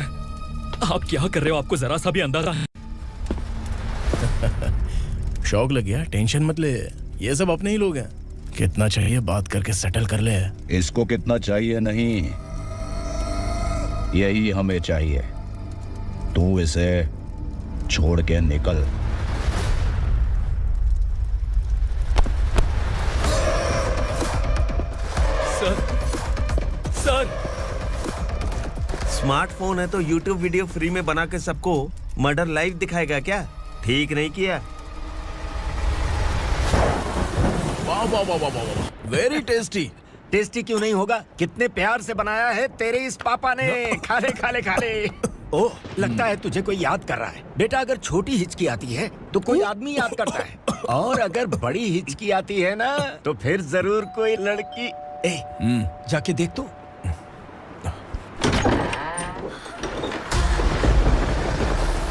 आप क्या कर रहे हो? आपको जरा सा भी अंदाजा है? शौक लग गया? टेंशन मत ले, ये सब अपने ही लोग हैं। कितना चाहिए बात करके सेटल कर ले। इसको कितना चाहिए नहीं, यही हमें चाहिए। तू इसे छोड़ के निकल। सर स्मार्टफोन है तो YouTube वीडियो फ्री में बना के सबको मर्डर लाइव दिखाएगा क्या? ठीक नहीं किया। वाह वाह वाह वाह वाह, वेरी टेस्टी। टेस्टी क्यों नहीं होगा? कितने प्यार से बनाया है तेरे इस पापा ने। खा ले खा ले खा ले। ओह, लगता है तुझे कोई याद कर रहा है। बेटा अगर छोटी हिचकी आती है तो कोई आदमी याद करता है, और अगर बड़ी हिचकी आती है ना तो फिर जरूर कोई लड़की। जाके देख तो।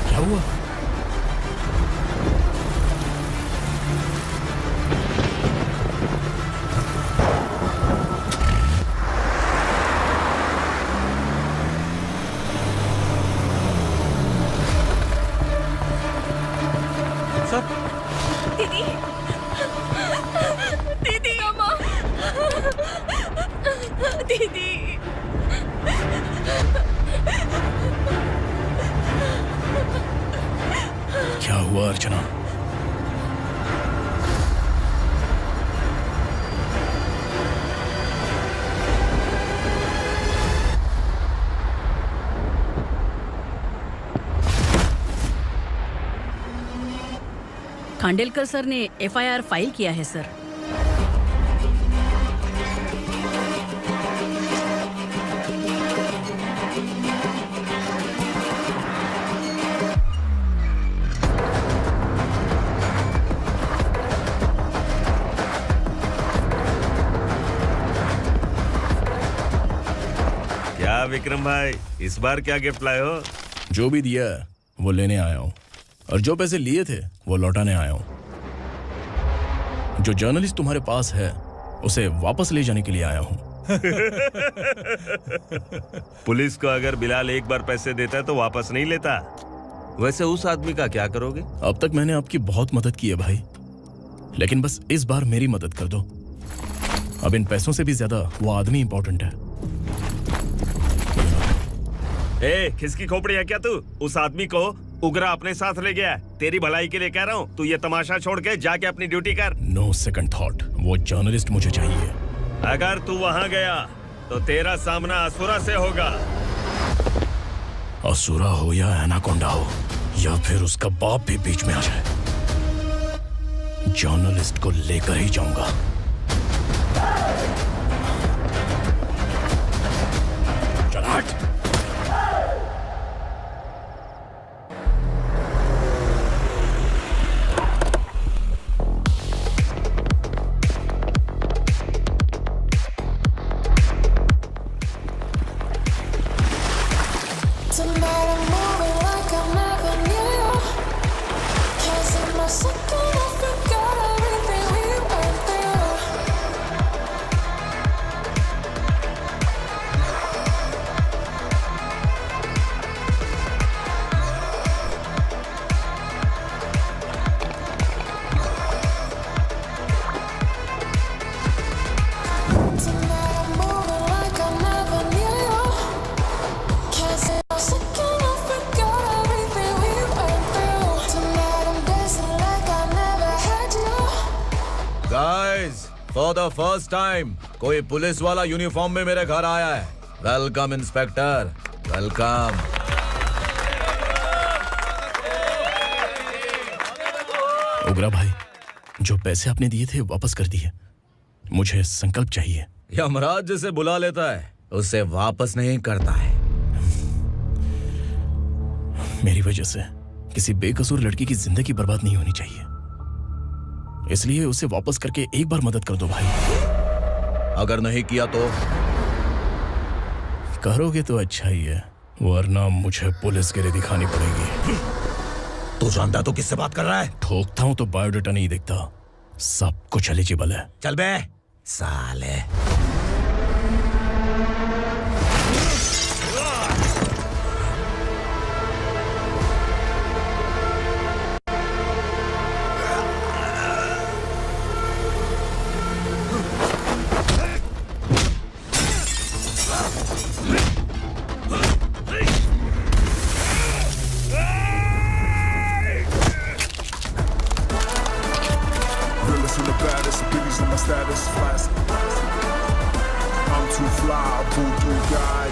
क्या हुआ? दीदी, दीदी, अम्मा, दीदी। क्या हुआ अर्चना? खांडेलकर सर ने एफआईआर फाइल किया है सर। क्या विक्रम भाई, इस बार क्या गिफ्ट लाए हो? जो भी दिया है वो लेने आया हूं, और जो पैसे लिए थे वो लौटाने आया हूं। जो जर्नलिस्ट तुम्हारे पास है उसे वापस ले जाने के लिए आया हूं। पुलिस को अगर बिलाल एक बार पैसे देता है तो वापस नहीं लेता। वैसे उस आदमी का क्या करोगे? अब तक मैंने आपकी बहुत मदद की है भाई, लेकिन बस इस बार मेरी मदद कर दो। अब इन पैसों से भी ज्यादा वो आदमी इंपॉर्टेंट है। खिसकी खोपड़ी है क्या तू? उस आदमी को उगरा अपने साथ ले गया। तेरी भलाई के लिए कह रहा हूँ, तू ये तमाशा छोड़ के जाके अपनी ड्यूटी कर। नो सेकंड थॉट, वो जर्नलिस्ट मुझे चाहिए। अगर तू वहाँ गया तो तेरा सामना असुरा से होगा। असुरा हो या एनाकोंडा हो या फिर उसका बाप भी बीच में आ जाए, जर्नलिस्ट को लेकर ही जाऊंगा। चल हट। Tonight I'm moving like I never knew. Can't see my second, I forgot everything we went through. Tonight I'm moving like I never knew. Can't see my second, I forgot everything we went through. Tonight I'm dancing like I never had you. Guys, for the first time कोई पुलिस वाला यूनिफॉर्म में मेरे घर आया है। Welcome inspector, welcome. उगरा भाई, जो पैसे आपने दिए थे वापस कर दिए। मुझे संकल्प चाहिए। यमराज जिसे बुला लेता है उसे वापस नहीं करता है। मेरी वजह से किसी बेकसूर लड़की की जिंदगी बर्बाद नहीं होनी चाहिए, इसलिए उसे वापस करके एक बार मदद कर दो भाई। अगर नहीं किया तो? करोगे तो अच्छा ही है, वरना मुझे पुलिसगिरी दिखानी पड़ेगी। तू जानता तो किससे बात कर रहा है? ठोकता हूं तो बायोडाटा नहीं दिखता, सब कुछ एलिजिबल है। चल बे साले। Realest and the baddest, biggies on my status, flash. I'm too fly, voodoo guy.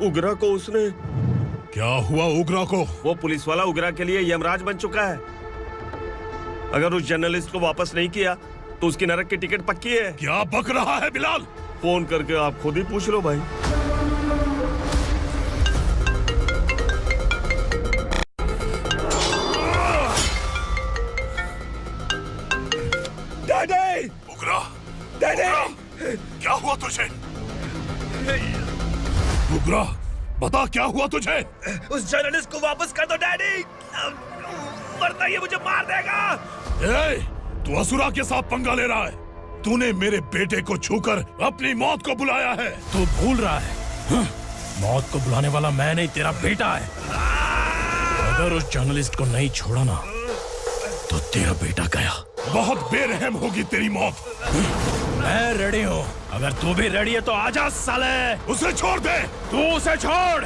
उग्रा को उसने। क्या हुआ उग्रा को? वो पुलिस वाला उग्रा के लिए यमराज बन चुका है। अगर उस जर्नलिस्ट को वापस नहीं किया तो उसकी नरक की टिकट पक्की है। क्या बक रहा है बिलाल? फोन करके आप खुद ही पूछ लो भाई। डैडी! उग्रा! डैडी! क्या हुआ तुझे? उग्रा, बता क्या हुआ तुझे? उस जर्नलिस्ट को वापस कर दो डैडी, वरना ये मुझे मार देगा। ए, तू असुरा के साथ पंगा ले रहा है। तूने मेरे बेटे को छूकर अपनी मौत को बुलाया है। तू भूल रहा है, मौत को बुलाने वाला मैं नहीं, तेरा बेटा है। अगर उस जर्नलिस्ट को नहीं छोड़ा ना तो तेरा बेटा गया। बहुत बेरहम होगी तेरी मौत। मैं रेडी हूँ, अगर तू भी रेडी है तो आजा साले। उसे छोड़ दे। तू उसे छोड़।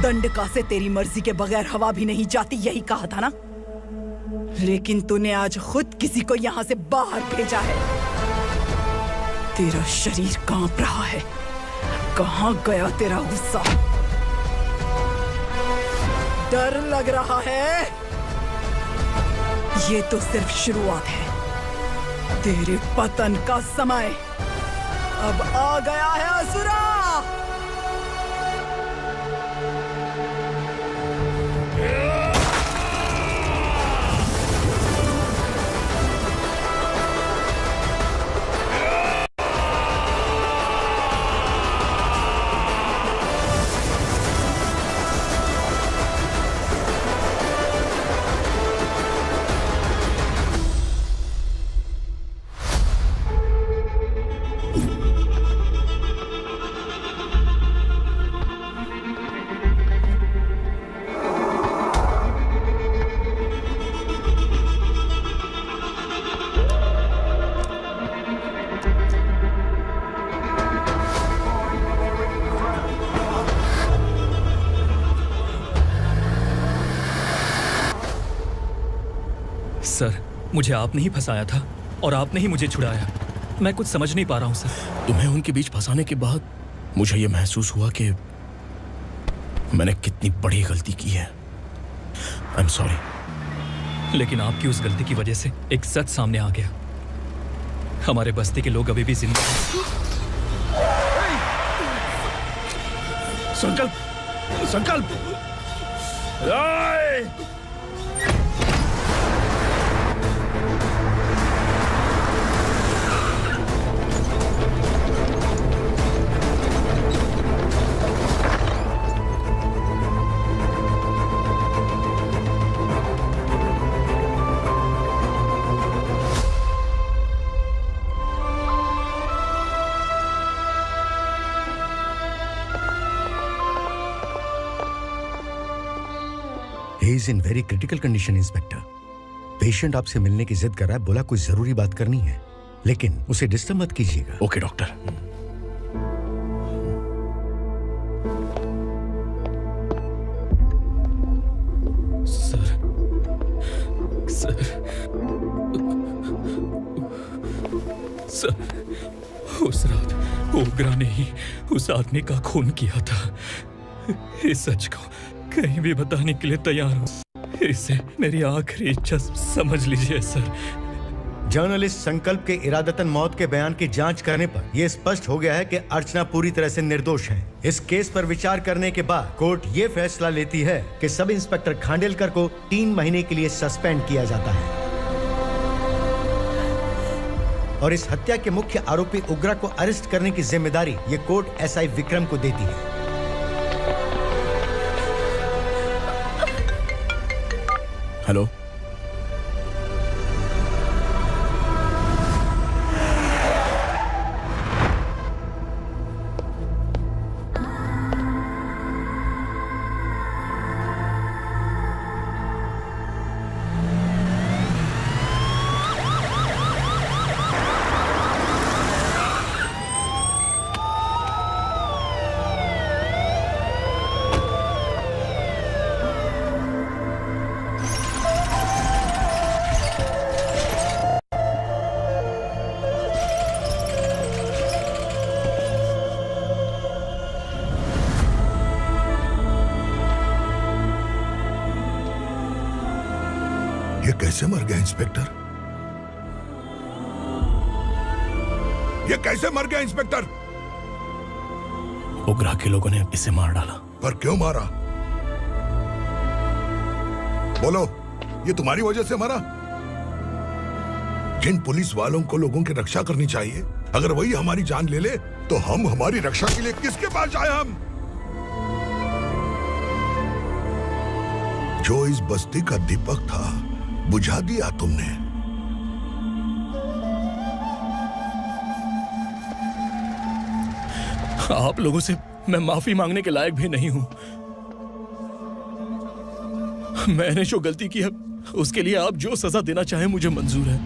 दंडका से तेरी मर्जी के बगैर हवा भी नहीं जाती, यही कहा था ना? लेकिन तूने आज खुद किसी को यहाँ से बाहर भेजा है। तेरा शरीर कांप रहा है। कहाँ गया तेरा गुस्सा? डर लग रहा है? ये तो सिर्फ शुरुआत है। तेरे पतन का समय अब आ गया है असुरा। सर, मुझे आपने ही फंसाया था और आपने ही मुझे छुड़ाया। मैं कुछ समझ नहीं पा रहा हूँ सर। तुम्हें उनके बीच फंसाने के बाद मुझे यह महसूस हुआ कि मैंने कितनी बड़ी गलती की है। I am sorry. लेकिन आपकी उस गलती की वजह से एक सच सामने आ गया। हमारे बस्ती के लोग अभी भी जिंदा हैं। संकल्प, संकल्प। He is in very critical condition, inspector. Patient आपसे मिलने की जिद कर रहा है, बोला कोई जरूरी बात करनी है, लेकिन उसे डिस्टर्ब मत कीजिएगा। Okay doctor. सर, उस रात ओग्रा ने ही उस आदमी का खून किया था। इस सच को कहीं भी बताने के लिए तैयार हूँ। इसे मेरी आखिरी इच्छा समझ लीजिए सर। जर्नलिस्ट संकल्प के इरादतन मौत के बयान की जांच करने पर यह स्पष्ट हो गया है कि अर्चना पूरी तरह से निर्दोष है। इस केस पर विचार करने के बाद कोर्ट ये फैसला लेती है कि सब इंस्पेक्टर खांडेलकर को 3 महीने के लिए सस्पेंड किया जाता है और इस हत्या के मुख्य आरोपी उग्रा को अरेस्ट करने की जिम्मेदारी ये कोर्ट एसआई विक्रम को देती है। हेलो, ये कैसे मर गया इंस्पेक्टर? ये कैसे मर गया इंस्पेक्टर? उग्रा के लोगों ने इसे मार डाला। पर क्यों मारा? बोलो, ये तुम्हारी वजह से मरा? जिन पुलिस वालों को लोगों की रक्षा करनी चाहिए, अगर वही हमारी जान ले ले तो हम हमारी रक्षा के लिए किसके पास जाए? हम जो इस बस्ती का दीपक था बुझा दिया तुमने। आप लोगों से मैं माफी मांगने के लायक भी नहीं हूं। मैंने जो गलती की है उसके लिए आप जो सजा देना चाहें मुझे मंजूर है।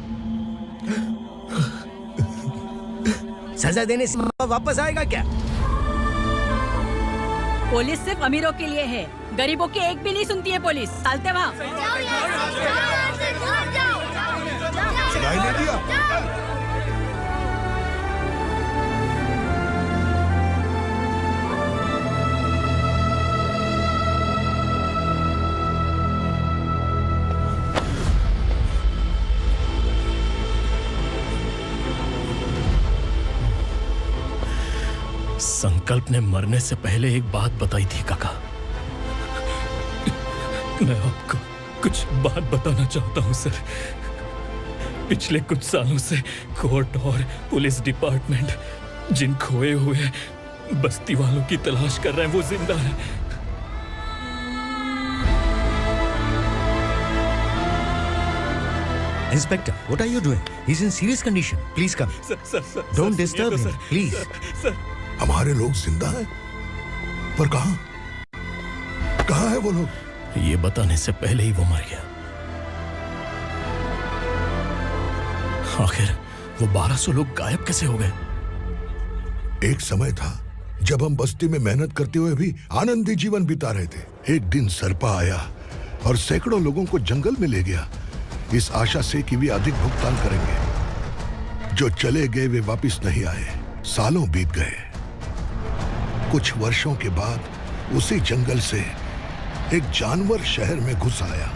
सजा देने से वापस आएगा क्या? पुलिस सिर्फ अमीरों के लिए है, गरीबों की एक भी नहीं सुनती है पुलिस। चलते वहाँ। सुनाई नहीं दिया? संकल्प ने मरने से पहले एक बात बताई थी काका। मैं आपको कुछ बात बताना चाहता हूं सर। पिछले कुछ सालों से कोर्ट और पुलिस डिपार्टमेंट जिन खोए हुए बस्ती वालों की तलाश कर रहे हैं वो जिंदा है। Inspector, what are you doing? He's in serious condition. Please come. Sir, Don't disturb him, please. Sir, हमारे लोग जिंदा हैं? पर कहां? कहां है वो लोग? ये बताने से पहले ही वो मर गया। आखिर वो 1200 लोग गायब कैसे हो गए? एक समय था जब हम बस्ती में मेहनत करते हुए भी आनंदी जीवन बिता रहे थे। एक दिन सरपा आया और सैकड़ों लोगों को जंगल में ले गया, इस आशा से कि वे अधिक भुगतान करेंगे। जो चले गए वे वापस नहीं आए। सालों बीत गए। कुछ वर्षों के बाद उसी जंगल से एक जानवर शहर में घुस आया।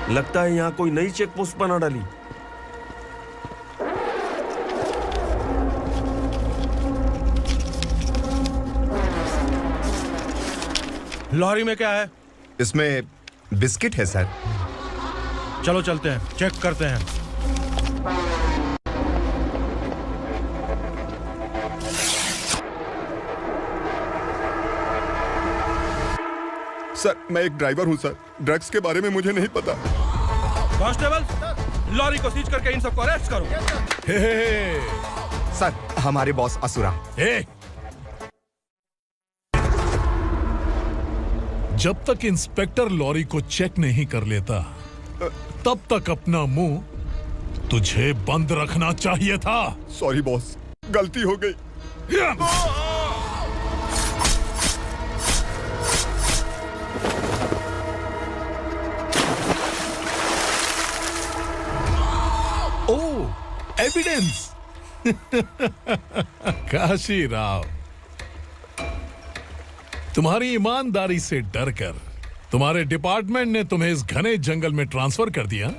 लगता है यहाँ कोई नई चेक पोस्ट बना डाली। लॉरी में क्या है? इसमें बिस्किट है सर। चलो चलते हैं, चेक करते हैं। सर, मैं एक ड्राइवर हूं सर। ड्रग्स के बारे में मुझे नहीं पता। कांस्टेबल, लॉरी को सीज करके इन सबको अरेस्ट करो। सर, हमारे बॉस असुरा। जब तक इंस्पेक्टर लॉरी को चेक नहीं कर लेता तब तक अपना मुंह तुझे बंद रखना चाहिए था। सॉरी बॉस, गलती हो गई। एविडेंस। काशी राव, तुम्हारी ईमानदारी से डरकर तुम्हारे डिपार्टमेंट ने तुम्हें इस घने जंगल में ट्रांसफर कर दिया।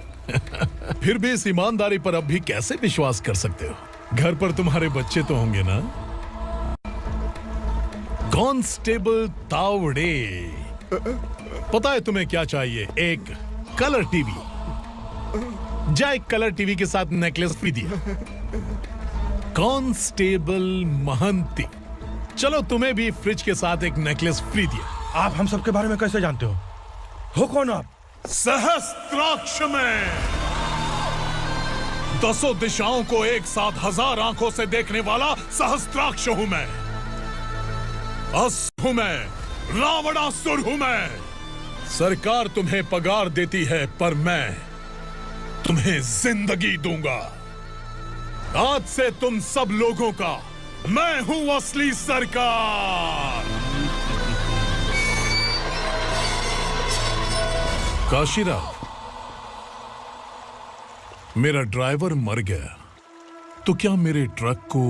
फिर भी इस ईमानदारी पर अब भी कैसे विश्वास कर सकते हो? घर पर तुम्हारे बच्चे तो होंगे ना? कांस्टेबल तावड़े, पता है तुम्हें क्या चाहिए? एक कलर टीवी। जा एक कलर टीवी के साथ नेकलेस भी दिया। कांस्टेबल महंती, चलो तुम्हें भी फ्रिज के साथ एक नेकलेस फ्री दिया। आप हम सबके बारे में कैसे जानते हो कौन आप? सहस्त्राक्ष में 10 दिशाओं को एक साथ 1000 आंखों से देखने वाला सहस्त्राक्ष हूं मैं। असुर हूं मैं, रावणासुर हूं मैं। सरकार तुम्हें पगार देती है पर मैं तुम्हें जिंदगी दूंगा। आज से तुम सब लोगों का मैं हूं असली सरकार। काशीराव, मेरा ड्राइवर मर गया तो क्या मेरे ट्रक को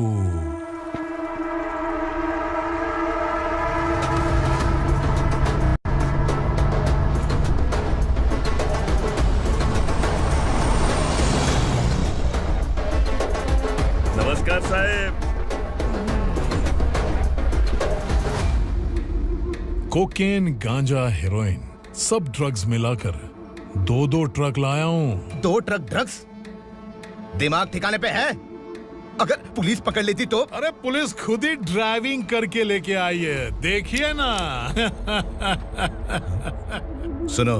नमस्कार साहब। कोकेन, गांजा, हेरोइन सब ड्रग्स मिलाकर 2 ट्रक लाया हूं। 2 ट्रक ड्रग्स? दिमाग ठिकाने पे है? अगर पुलिस पकड़ लेती तो? अरे पुलिस खुद ही ड्राइविंग करके लेके आई है, देखिए ना। सुनो,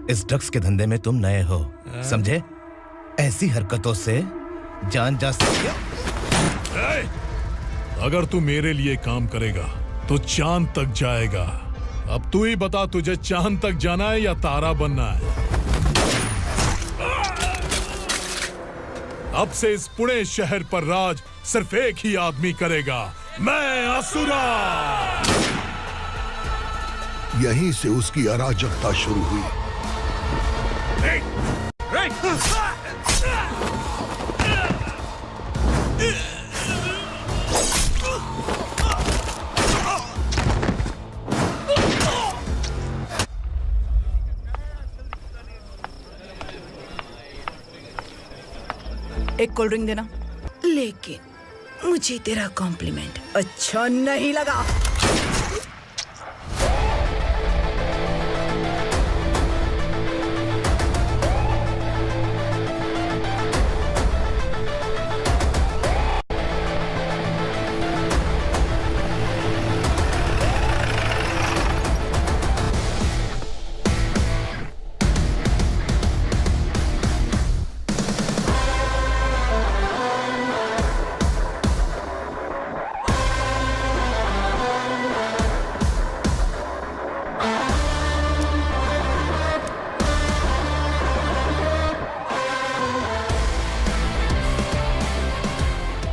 इस ड्रग्स के धंधे में तुम नए हो, समझे? ऐसी हरकतों से जान जा सकती है। अगर तू मेरे लिए काम करेगा तो चांद तक जाएगा। अब तू ही बता, तुझे चांद तक जाना है या तारा बनना है? अब से इस पुणे शहर पर राज सिर्फ एक ही आदमी करेगा, मैं असुरा। यहीं से उसकी अराजकता शुरू हुई। एक कोल्ड ड्रिंक देना। लेकिन मुझे तेरा कॉम्प्लीमेंट अच्छा नहीं लगा।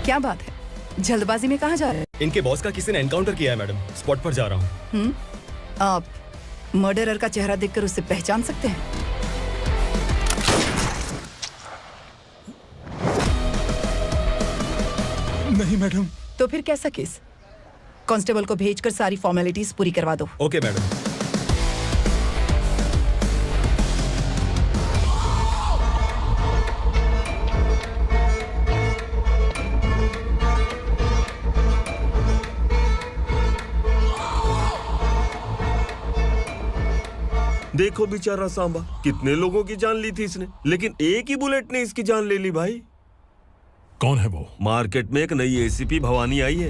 क्या बात है, जल्दबाजी में कहाँ जा रहे हैं? इनके बॉस का किसी ने एनकाउंटर किया है मैडम, स्पॉट पर जा रहा हूँ। आप मर्डरर का चेहरा देखकर उसे पहचान सकते हैं? नहीं मैडम। तो फिर कैसा केस? कांस्टेबल को भेजकर सारी फॉर्मेलिटीज पूरी करवा दो। Okay madam. देखो बेचारा सांबा, कितने लोगों की जान ली थी इसने, लेकिन एक ही बुलेट ने इसकी जान ले ली भाई। कौन है वो? मार्केट में एक नई एसीपी भवानी आई है।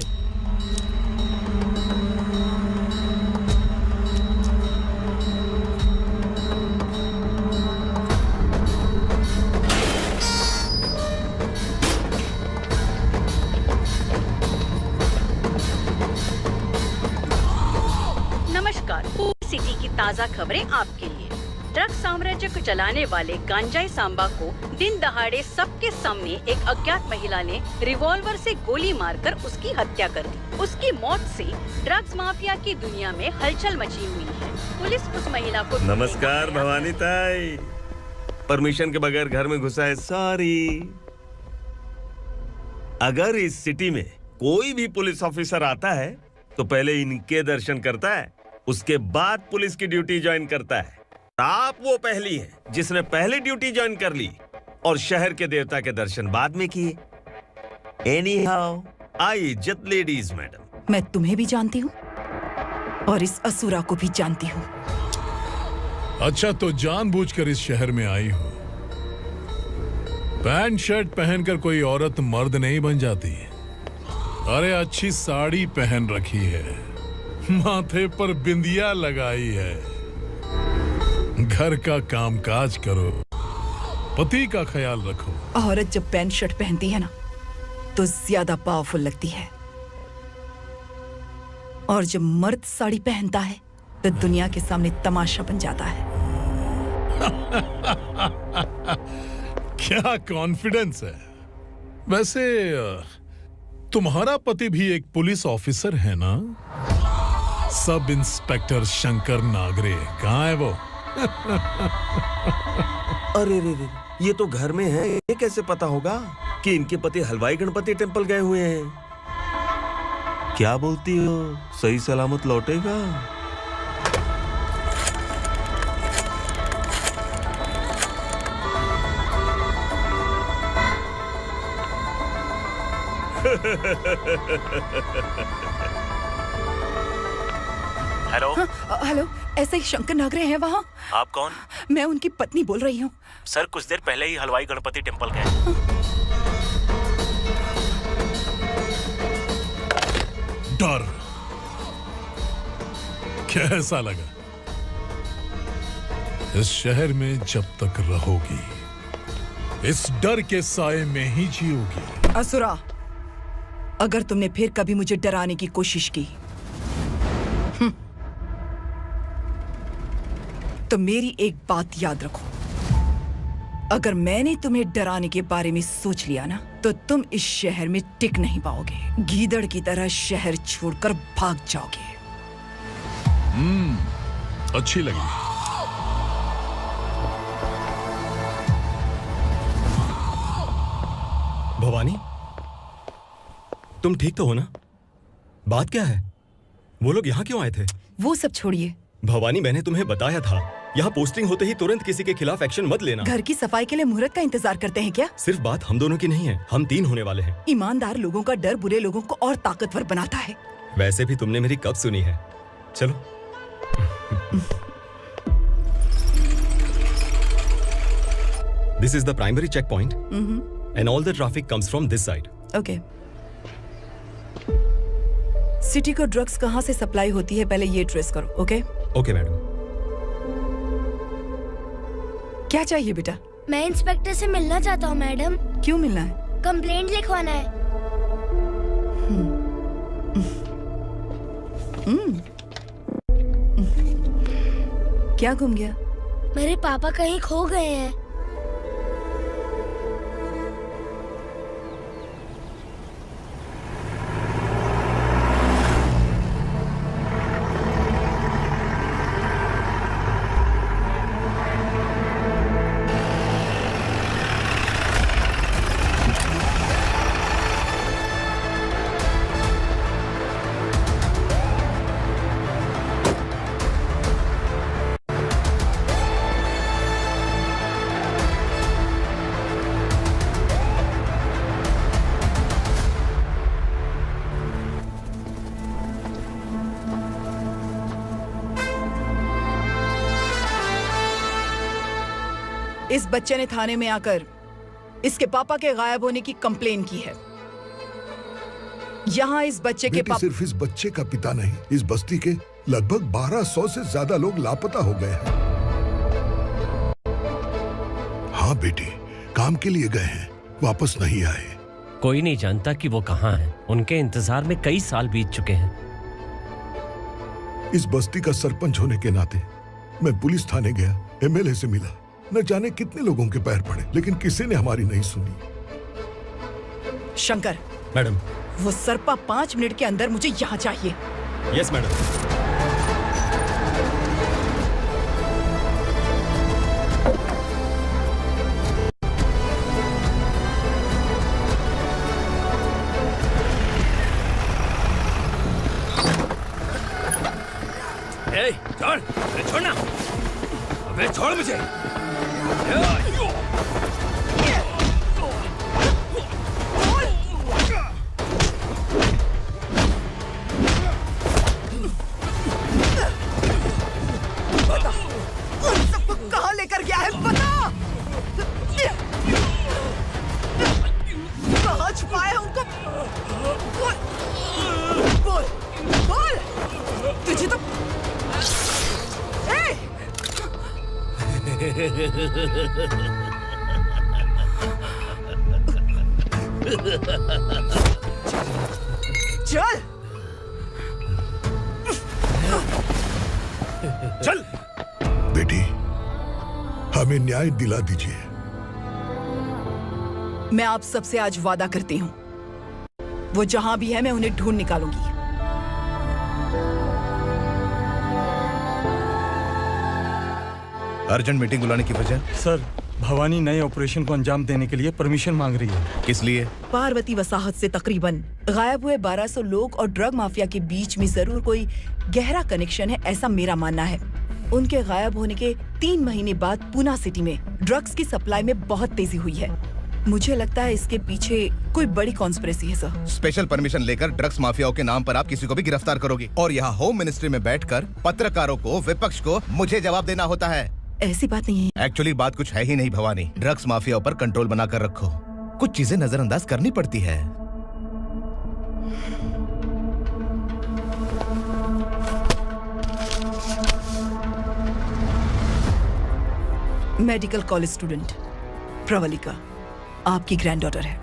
नमस्कार, सिटी की ताज़ा खबरें आपके लिए। ड्रग साम्राज्य को चलाने वाले गांजाई सांबा को दिन दहाड़े सबके सामने एक अज्ञात महिला ने रिवॉल्वर से गोली मारकर उसकी हत्या कर दी। उसकी मौत से ड्रग्स माफिया की दुनिया में हलचल मची हुई है। पुलिस उस महिला को नमस्कार भवानी ताई, परमिशन के बगैर घर में घुसा है, सॉरी। अगर इस सिटी में कोई भी पुलिस ऑफिसर आता है तो पहले इनके दर्शन करता है, उसके बाद पुलिस की ड्यूटी ज्वाइन करता है। आप वो पहली है जिसने पहले ड्यूटी ज्वाइन कर ली और शहर के देवता के दर्शन बाद में किए। एनीहाउ, आई इज्जत लेडीज मैडम। मैं तुम्हें भी जानती हूँ और इस असुरा को भी जानती हूँ। अच्छा, तो जानबूझकर इस शहर में आई हो। पैंट शर्ट पहनकर कोई औरत मर्द नहीं बन जाती। अरे अच्छी साड़ी पहन रखी है, माथे पर बिंदिया लगाई है, घर का कामकाज करो, पति का ख्याल रखो। औरत जब पैंट शर्ट पहनती है ना तो ज्यादा पावरफुल लगती है, और जब मर्द साड़ी पहनता है तो दुनिया के सामने तमाशा बन जाता है। क्या कॉन्फिडेंस है। वैसे तुम्हारा पति भी एक पुलिस ऑफिसर है ना? सब इंस्पेक्टर शंकर नागरे कहाँ है वो? अरे रे रे, ये तो घर में है, ये कैसे पता होगा कि इनके पति हलवाई गणपति टेम्पल गए हुए हैं? क्या बोलती हो, सही सलामत लौटेगा? हेलो। हेलो, ऐसे ही शंकर नागरे हैं वहाँ? आप कौन? मैं उनकी पत्नी बोल रही हूँ। सर कुछ देर पहले ही हलवाई गणपति टेम्पल गए। डर कैसा लगा? इस शहर में जब तक रहोगी इस डर के साए में ही जियोगी। असुरा, अगर तुमने फिर कभी मुझे डराने की कोशिश की तो मेरी एक बात याद रखो, अगर मैंने तुम्हें डराने के बारे में सोच लिया ना तो तुम इस शहर में टिक नहीं पाओगे। गीदड़ की तरह शहर छोड़कर भाग जाओगे। अच्छी लगी। भवानी, तुम ठीक तो हो ना? बात क्या है? वो लोग यहाँ क्यों आए थे? वो सब छोड़िए। भवानी, मैंने तुम्हें बताया था यहाँ पोस्टिंग होते ही तुरंत किसी के खिलाफ एक्शन मत लेना। घर की सफाई के लिए मुहूर्त का इंतजार करते हैं क्या? सिर्फ बात हम दोनों की नहीं है, हम 3 होने वाले हैं। ईमानदार लोगों का डर बुरे लोगों को और ताकतवर बनाता है। वैसे भी तुमने मेरी कब सुनी है। चलो। This is the primary checkpoint, and all the traffic comes from this side. Okay. City को ड्रग्स कहाँ से सप्लाई होती है पहले ये ट्रेस करो। ओके? Okay madam. क्या चाहिए बेटा? मैं इंस्पेक्टर से मिलना चाहता हूँ मैडम। क्यों मिलना है? कंप्लेंट लिखवाना है। क्या गुम गया? मेरे पापा कहीं खो गए हैं। इस बच्चे ने थाने में आकर इसके पापा के गायब होने की कंप्लेन की है। यहाँ इस बच्चे के पापा सिर्फ इस बच्चे का पिता नहीं, इस बस्ती के लगभग 1200 से ज्यादा लोग लापता हो गए हैं। हाँ बेटी, काम के लिए गए हैं, वापस नहीं आए। कोई नहीं जानता कि वो कहाँ हैं। उनके इंतजार में कई साल बीत चुके हैं। इस बस्ती का सरपंच होने के नाते मैं पुलिस थाने गया, एमएलए से मिला, न जाने कितने लोगों के पैर पड़े, लेकिन किसी ने हमारी नहीं सुनी। शंकर। मैडम। वो सरपा 5 मिनट के अंदर मुझे यहाँ चाहिए। Yes madam. ए, छोड़, अरे छोड़ना, अबे छोड़ मुझे। उन सबको कहाँ लेकर गया है बता। कहाँ छुपाया है उनको? बोल, बोल, तुझे तो चल चल बेटी, हमें न्याय दिला दीजिए। मैं आप सबसे आज वादा करती हूँ, वो जहां भी है मैं उन्हें ढूंढ निकालूंगी। अर्जेंट मीटिंग बुलाने की वजह? सर, भवानी नए ऑपरेशन को अंजाम देने के लिए परमिशन मांग रही है। किस लिए? पार्वती वसाहत से तकरीबन गायब हुए 1200 लोग और ड्रग माफिया के बीच में जरूर कोई गहरा कनेक्शन है, ऐसा मेरा मानना है। उनके गायब होने के 3 महीने बाद पूना सिटी में ड्रग्स की सप्लाई में बहुत तेजी हुई है। मुझे लगता है इसके पीछे कोई बड़ी कॉन्स्पिरेसी है सर। स्पेशल परमिशन लेकर ड्रग्स माफियाओं के नाम पर आप किसी को भी गिरफ्तार करोगे और यहाँ होम मिनिस्ट्री में बैठकर पत्रकारों को, विपक्ष को मुझे जवाब देना होता है। ऐसी बात नहीं है। एक्चुअली बात कुछ है ही नहीं भवानी। ड्रग्स माफियाओं पर कंट्रोल बनाकर रखो, कुछ चीजें नजरअंदाज करनी पड़ती है। मेडिकल कॉलेज स्टूडेंट प्रवलिका आपकी ग्रैंडडॉटर है।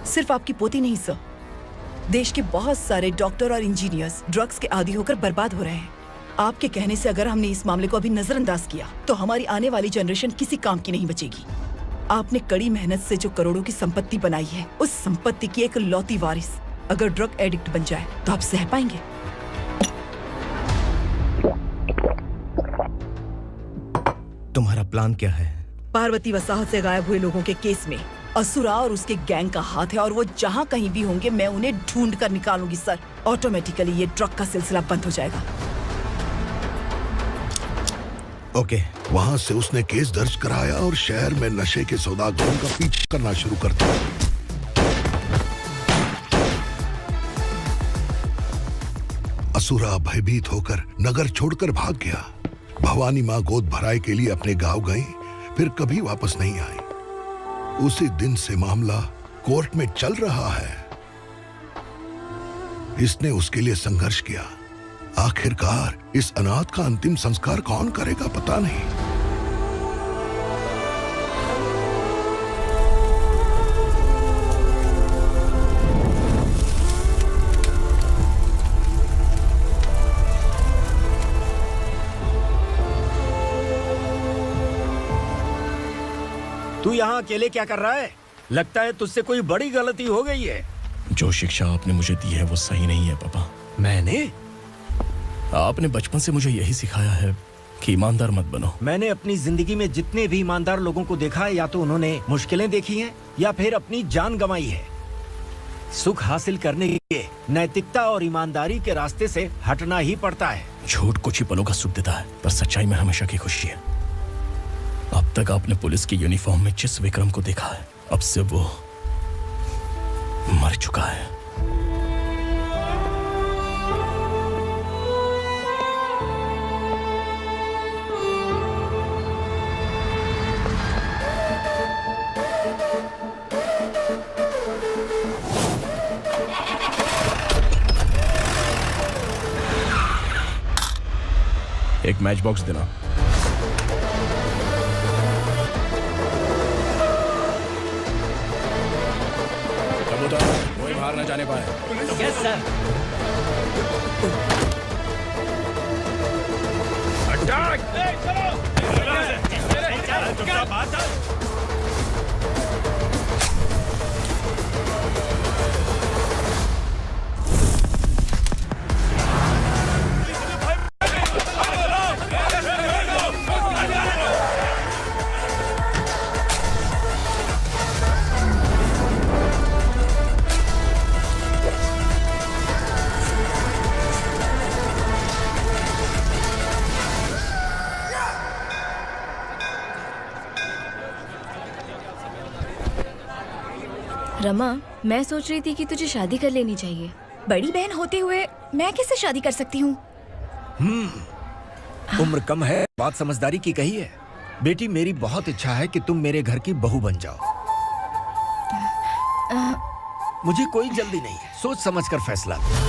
सिर्फ आपकी पोती नहीं सर, देश के बहुत सारे डॉक्टर और इंजीनियर्स ड्रग्स के आदी होकर बर्बाद हो रहे हैं। आपके कहने से अगर हमने इस मामले को अभी नजरअंदाज किया तो हमारी आने वाली जनरेशन किसी काम की नहीं बचेगी। आपने कड़ी मेहनत से जो करोड़ों की संपत्ति बनाई है, उस संपत्ति की एक लौती वारिस अगर ड्रग एडिक्ट बन जाए तो आप सह पाएंगे? तुम्हारा प्लान क्या है? पार्वती वसाहत से गायब हुए लोगों के केस में असुरा और उसके गैंग का हाथ है और वो जहाँ कहीं भी होंगे मैं उन्हें ढूंढ कर निकालूंगी सर। ऑटोमेटिकली ये ड्रग का सिलसिला बंद हो जाएगा। ओके। वहाँ से उसने केस दर्ज कराया और शहर में नशे के सौदागरों का पीछा करना शुरू कर दिया। असुरा भयभीत होकर नगर छोड़कर भाग गया। भवानी माँ गोद भराई के लिए अपने गांव गई, फिर कभी वापस नहीं आई। उसी दिन से मामला कोर्ट में चल रहा है। इसने उसके लिए संघर्ष किया। आखिरकार इस अनाथ का अंतिम संस्कार कौन करेगा पता नहीं। तू यहाँ अकेले क्या कर रहा है? लगता है तुझसे कोई बड़ी गलती हो गई है। जो शिक्षा आपने मुझे दी है वो सही नहीं है पापा। मैंने? आपने बचपन से मुझे यही सिखाया है कि ईमानदार मत बनो। मैंने अपनी जिंदगी में जितने भी ईमानदार लोगों को देखा है, या तो उन्होंने मुश्किलें देखी हैं या फिर अपनी जान गंवाई है। सुख हासिल करने के लिए नैतिकता और ईमानदारी के रास्ते से हटना ही पड़ता है। झूठ कुछ ही पलों का सुख देता है, पर सच्चाई में हमेशा की खुशी है। अब तक आपने पुलिस की यूनिफॉर्म में जिस विक्रम को देखा है, अब से वो मर चुका है। एक मैच बॉक्स देना। कोई बाहर न जाने पाए। Yes sir. अटैक! रमा, मैं सोच रही थी कि तुझे शादी कर लेनी चाहिए। बड़ी बहन होते हुए मैं कैसे शादी कर सकती हूँ? उम्र कम है, बात समझदारी की कही है। बेटी, मेरी बहुत इच्छा है कि तुम मेरे घर की बहू बन जाओ। मुझे कोई जल्दी नहीं है, सोच समझ कर फैसला लो।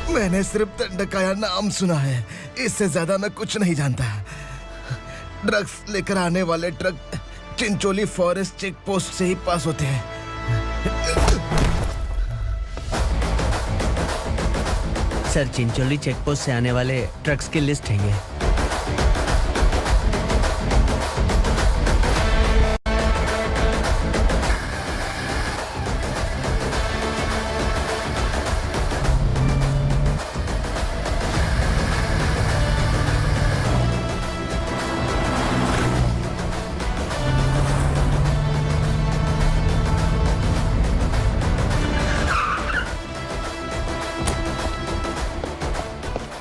मैंने सिर्फ दंडकाया नाम सुना है, इससे ज्यादा मैं कुछ नहीं जानता। ड्रग्स लेकर आने वाले truck Chincholi forest check post से ही पास होते हैं। सर, चिंचोली चेक पोस्ट से आने वाले ट्रक्स की लिस्ट है ये।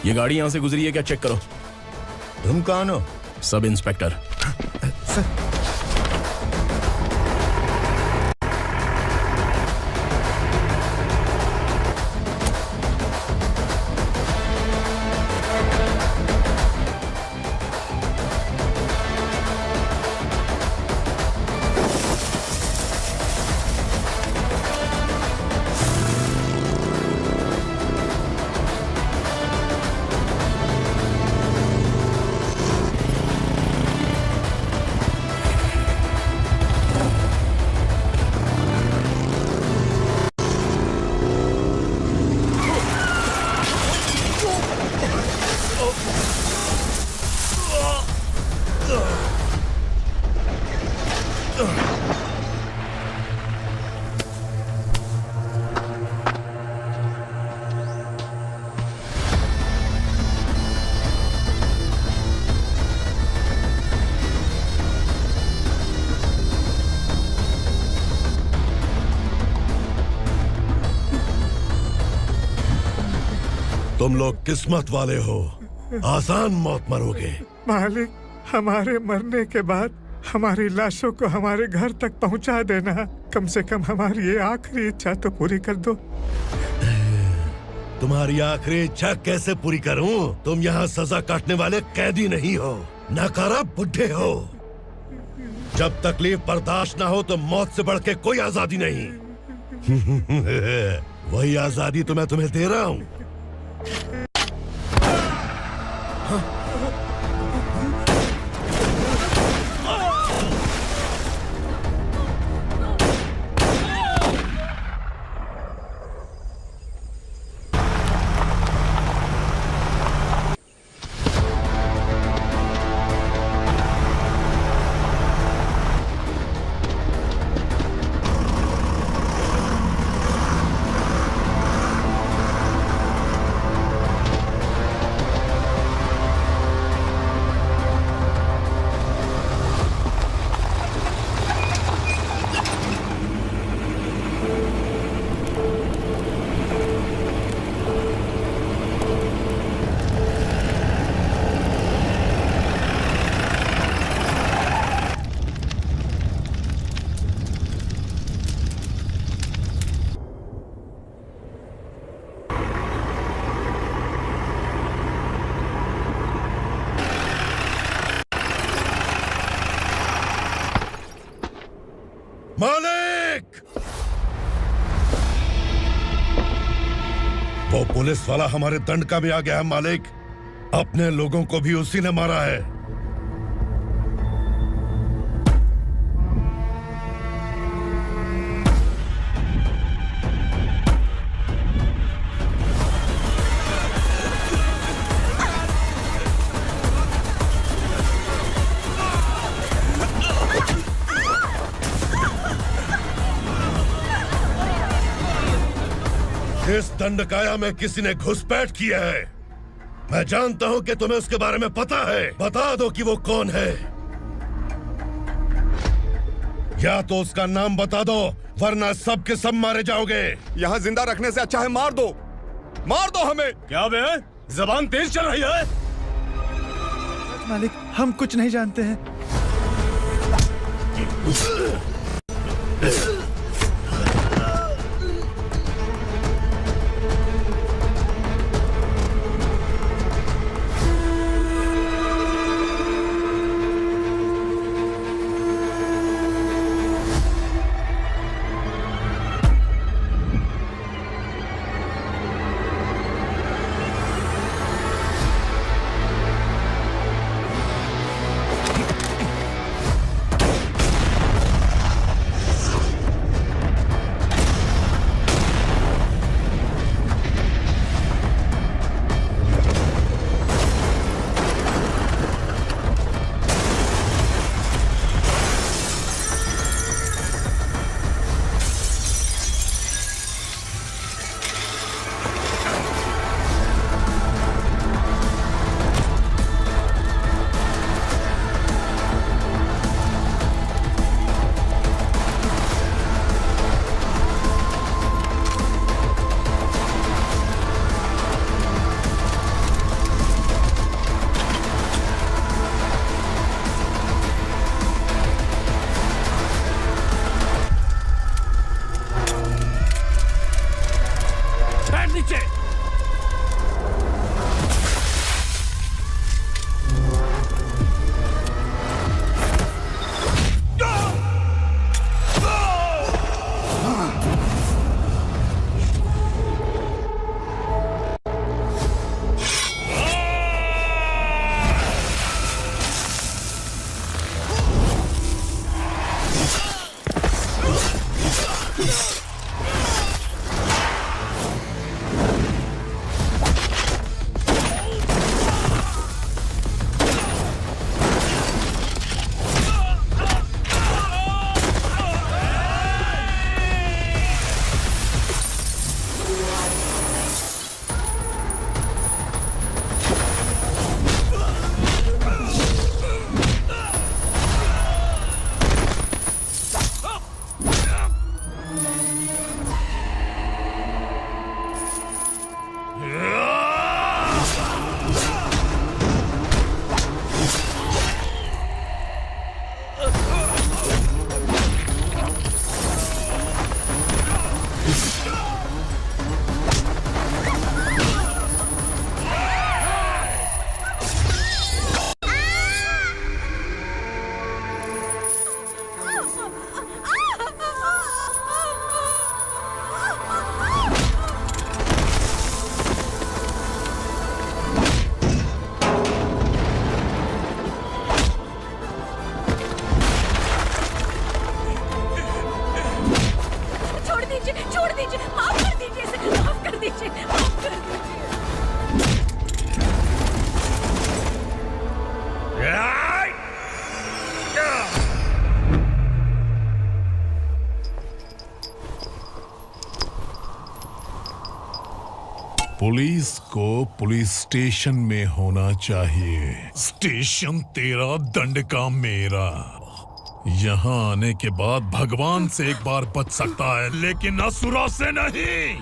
ये गाड़ी यहां से गुजरी है क्या? चेक करो। तुम कौन हो? Sub inspector. तुम लोग किस्मत वाले हो, आसान मौत मरोगे। मालिक, हमारे मरने के बाद हमारी लाशों को हमारे घर तक पहुंचा देना। कम से कम हमारी ये आखिरी इच्छा तो पूरी कर दो। तुम्हारी आखिरी इच्छा कैसे पूरी करूं? तुम यहाँ सजा काटने वाले कैदी नहीं हो, नकारा बुड्ढे हो। जब तकलीफ बर्दाश्त ना हो तो मौत से बढ़ के कोई आजादी नहीं। वही आजादी तो मैं तुम्हें दे रहा हूँ। मालिक! वो पुलिस वाला हमारे दंड का भी आ गया है मालिक। अपने लोगों को भी उसी ने मारा है। दंडकाया में किसी ने घुसपैठ किया है। मैं जानता हूं कि तुम्हें उसके बारे में पता है। बता दो कि वो कौन है, या तो उसका नाम बता दो, वरना सब के सब मारे जाओगे। यहाँ जिंदा रखने से अच्छा है मार दो हमें। क्या बे, जबान तेज चल रही है? मालिक, हम कुछ नहीं जानते हैं। पुलिस को पुलिस स्टेशन में होना चाहिए। स्टेशन तेरा, दंड का मेरा। यहाँ आने के बाद भगवान से एक बार बच सकता है, लेकिन असुरा से नहीं।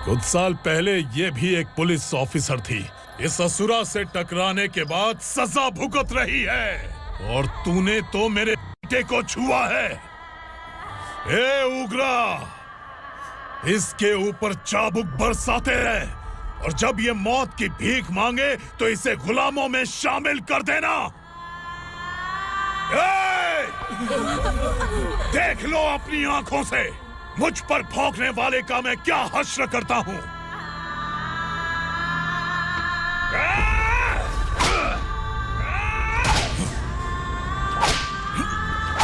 कुछ साल पहले ये भी एक पुलिस ऑफिसर थी। इस असुरा से टकराने के बाद सजा भुगत रही है, और तूने तो मेरे बेटे को छुआ है। ए उग्रा, इसके ऊपर चाबुक बरसाते हैं, और जब ये मौत की भीख मांगे तो इसे गुलामों में शामिल कर देना। देख लो अपनी आंखों से मुझ पर भौंकने वाले का मैं क्या हश्र करता हूं।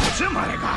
मुझे मारेगा।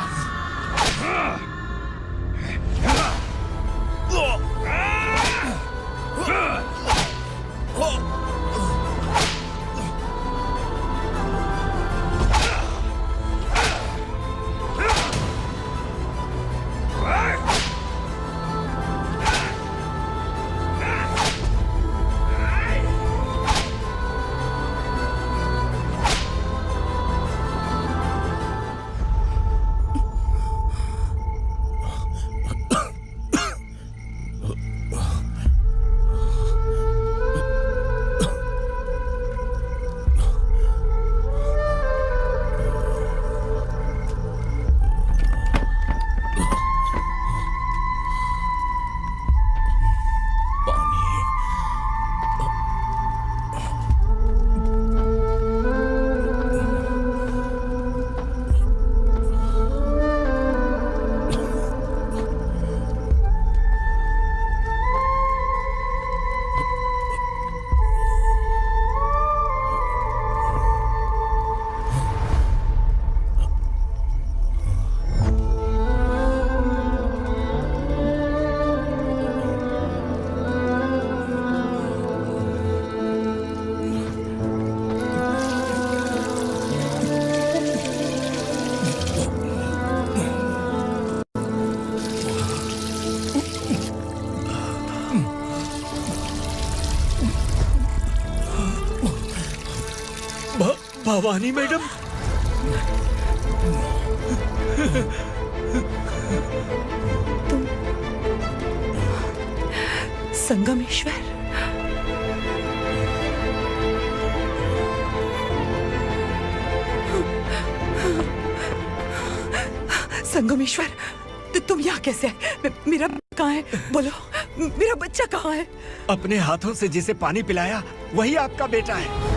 भवानी मैडम, संगमेश्वर, संगमेश्वर, तुम यहाँ कैसे आए? मेरा कहाँ है? बोलो, मेरा बच्चा कहाँ है? अपने हाथों से जिसे पानी पिलाया वही आपका बेटा है।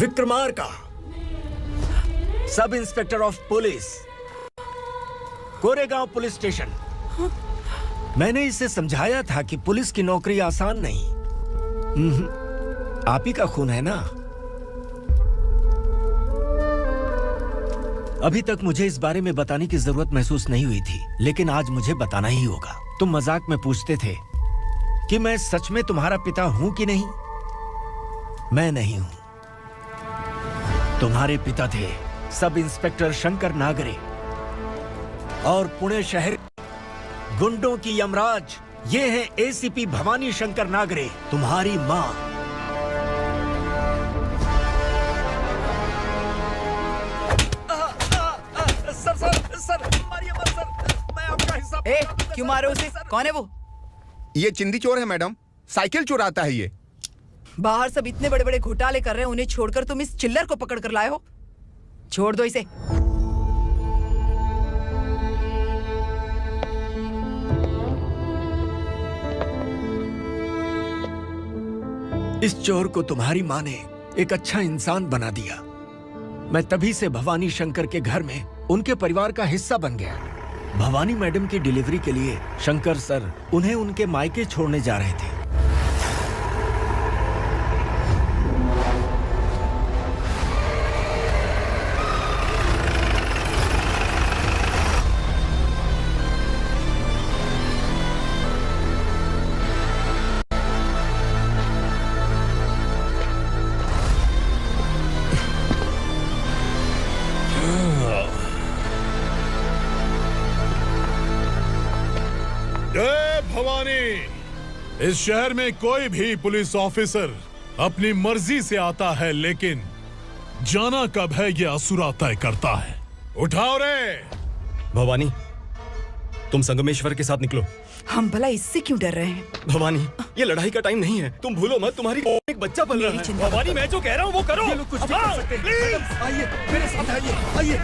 Vikramarka, sub inspector of police, Koregaon police station. मैंने इसे समझाया था कि पुलिस की नौकरी आसान नहीं। आप ही का खून है ना। अभी तक मुझे इस बारे में बताने की जरूरत महसूस नहीं हुई थी, लेकिन आज मुझे बताना ही होगा। तुम मजाक में पूछते थे कि मैं सच में तुम्हारा पिता हूं कि नहीं। मैं नहीं हूं। तुम्हारे पिता थे सब इंस्पेक्टर शंकर नागरे, और पुणे शहर गुंडों की यमराज ये है एसीपी भवानी शंकर नागरे, तुम्हारी मां। सर, मारिए मत सर, मैं आपका हिस्सा। क्यों मारे उसे? कौन है वो? ये चिंदी चोर है मैडम, साइकिल चुराता है ये। बाहर सब इतने बड़े बड़े घोटाले कर रहे हैं, उन्हें छोड़कर तुम इस चिल्लर को पकड़ कर लाए हो। छोड़ दो इसे। इस चोर को तुम्हारी मां ने एक अच्छा इंसान बना दिया। मैं तभी से भवानी शंकर के घर में उनके परिवार का हिस्सा बन गया। भवानी मैडम की डिलीवरी के लिए शंकर सर उन्हें उनके मायके छोड़ने जा रहे थे। जय भवानी। इस शहर में कोई भी पुलिस ऑफिसर अपनी मर्जी से आता है, लेकिन जाना कब है ये असुरा तय करता है। उठाओ रे। भवानी, तुम संगमेश्वर के साथ निकलो। हम भला इससे क्यों डर रहे हैं? भवानी, ये लड़ाई का टाइम नहीं है। तुम भूलो मत, तुम्हारी एक बच्चा पल रहा है। भवानी, मैं जो कह रहा हूँ वो करो। ये लोग कुछ भी कर सकते हैं। आइए मेरे साथ, आइए आइए।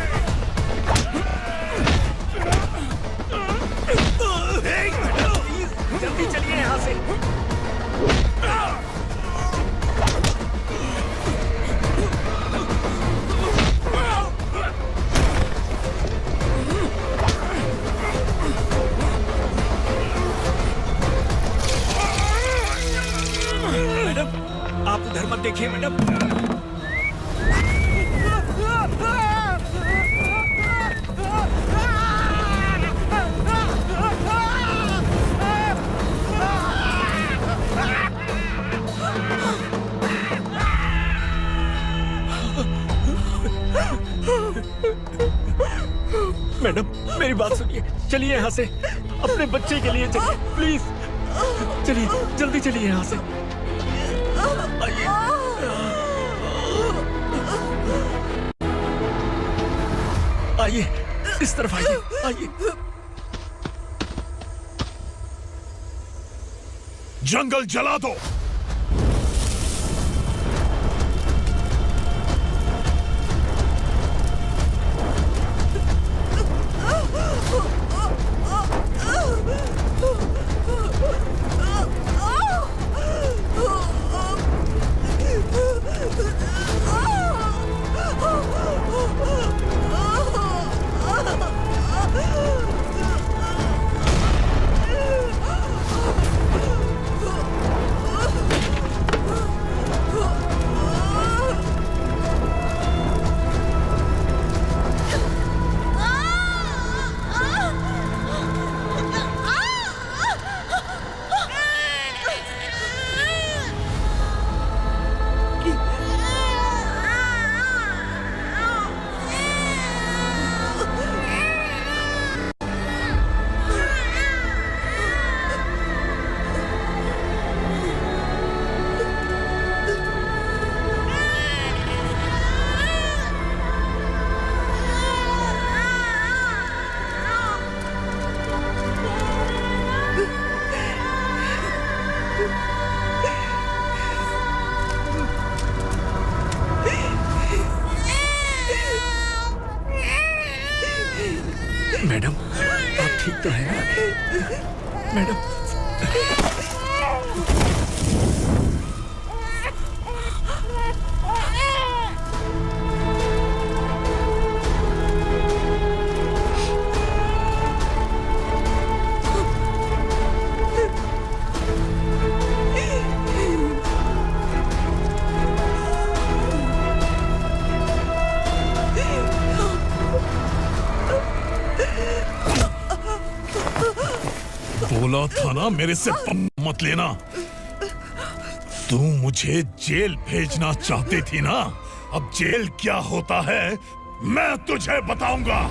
जल्दी चलिए यहाँ से। मैडम, आप उधर मत देखिए मैडम। मैडम, मेरी बात सुनिए। चलिए यहाँ से, अपने बच्चे के लिए चलिए प्लीज। चलिए, जल्दी चलिए यहाँ से। आइए। आइए, इस तरफ आइए, आइए। जंगल जला दो। मैडम आप ठीक तो हैं मैडम? बोला था ना मेरे से मत लेना। तू मुझे जेल भेजना चाहती थी ना, अब जेल क्या होता है मैं तुझे बताऊंगा।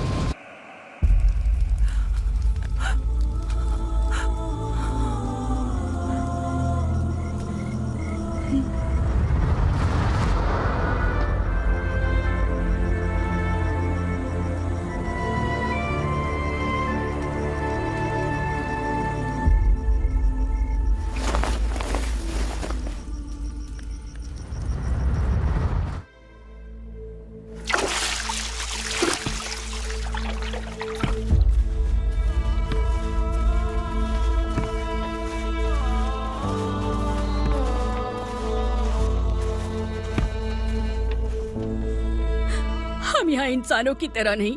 हम यहाँ इंसानों की तरह नहीं,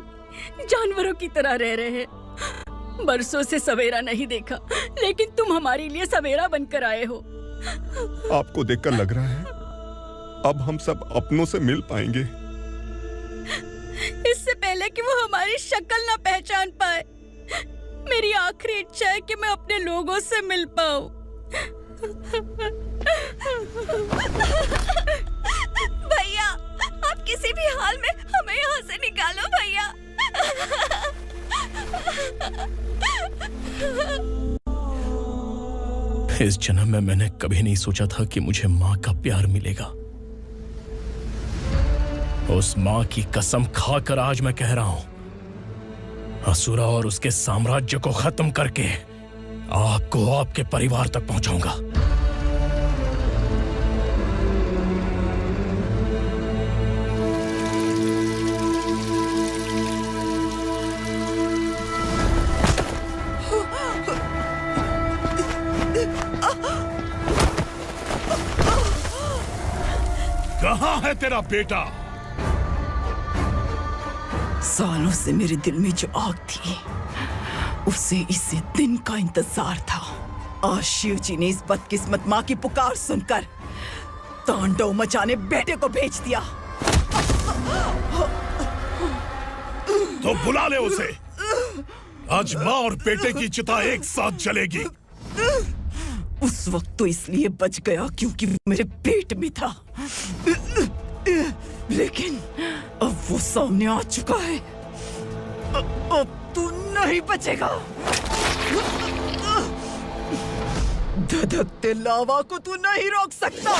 जानवरों की तरह रह रहे हैं। बरसों से सवेरा नहीं देखा, लेकिन तुम हमारे लिए सवेरा बनकर आए हो। आपको देखकर लग रहा है अब हम सब अपनों से मिल पाएंगे। इससे पहले कि वो हमारी शक्ल ना पहचान पाए, मेरी आखिरी इच्छा है कि मैं अपने लोगों से मिल पाऊं। भैया, आप किसी भी हाल में हमें यहाँ से निकालो भैया। इस जन्म में मैंने कभी नहीं सोचा था कि मुझे माँ का प्यार मिलेगा। उस माँ की कसम खाकर आज मैं कह रहा हूं, असुरा और उसके साम्राज्य को खत्म करके आपको आपके परिवार तक पहुंचाऊंगा। कहाँ है तेरा बेटा? सालों से मेरे दिल में जो आग थी, उसे इस दिन का इंतजार था। आज शिव जी ने इस बदकिस्मत माँ की पुकार सुनकर तांडव मचाने बेटे को भेज दिया। तो बुला ले उसे। आज माँ और बेटे की चिता एक साथ जलेगी। उस वक्त तो इसलिए बच गया क्योंकि वो मेरे पेट में था, लेकिन अब वो सामने आ चुका है। अब तू नहीं बचेगा। धधकते लावा को तू नहीं रोक सकता।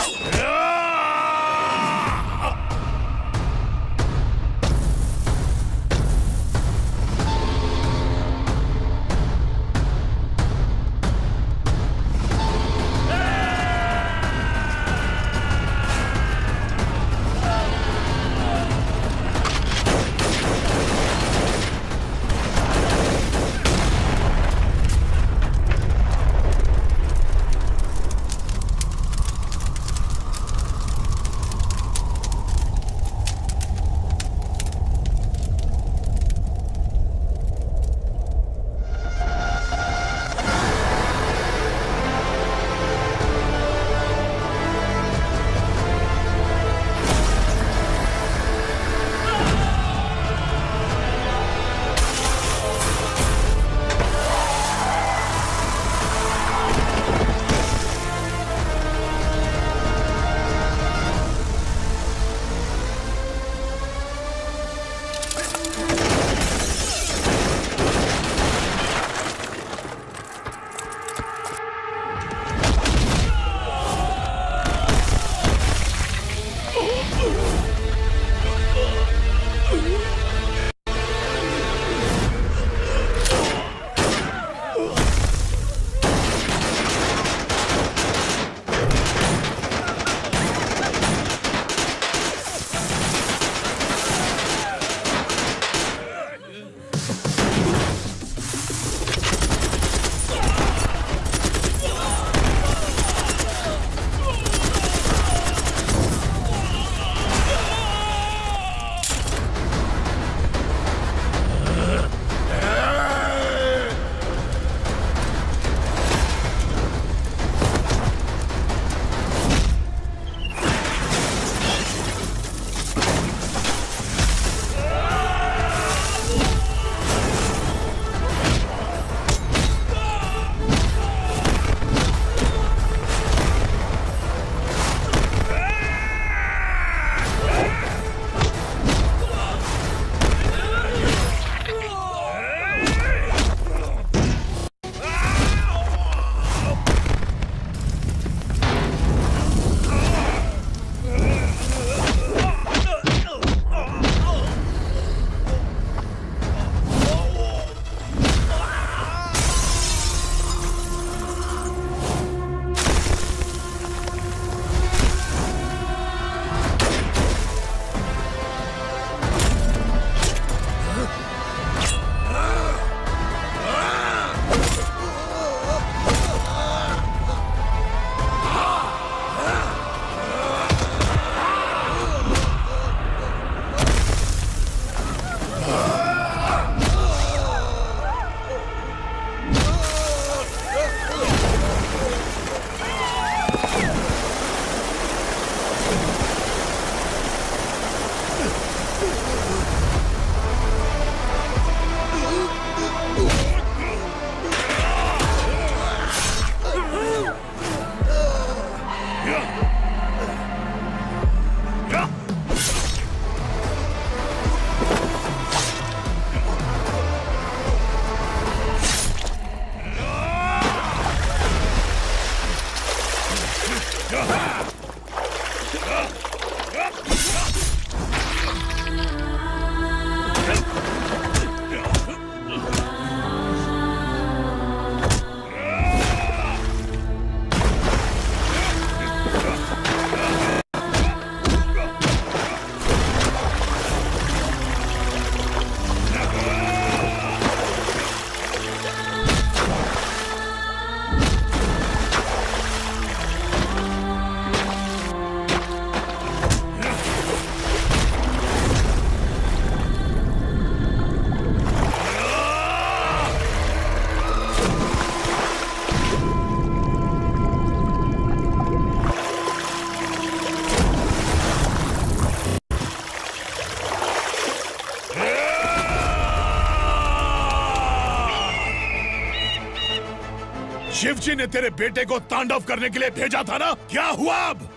शिवजी ने तेरे बेटे को तांडव करने के लिए भेजा था ना, क्या हुआ अब?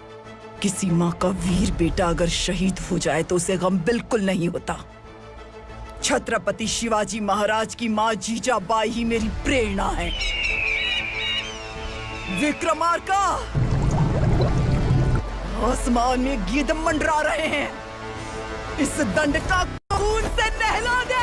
किसी माँ का वीर बेटा अगर शहीद हो जाए तो उसे गम बिल्कुल नहीं होता। छत्रपति शिवाजी महाराज की माँ जीजाबाई ही मेरी प्रेरणा है। विक्रमार्का, आसमान में गिद्ध मंडरा रहे हैं, इस दंड का खून से नहला दे।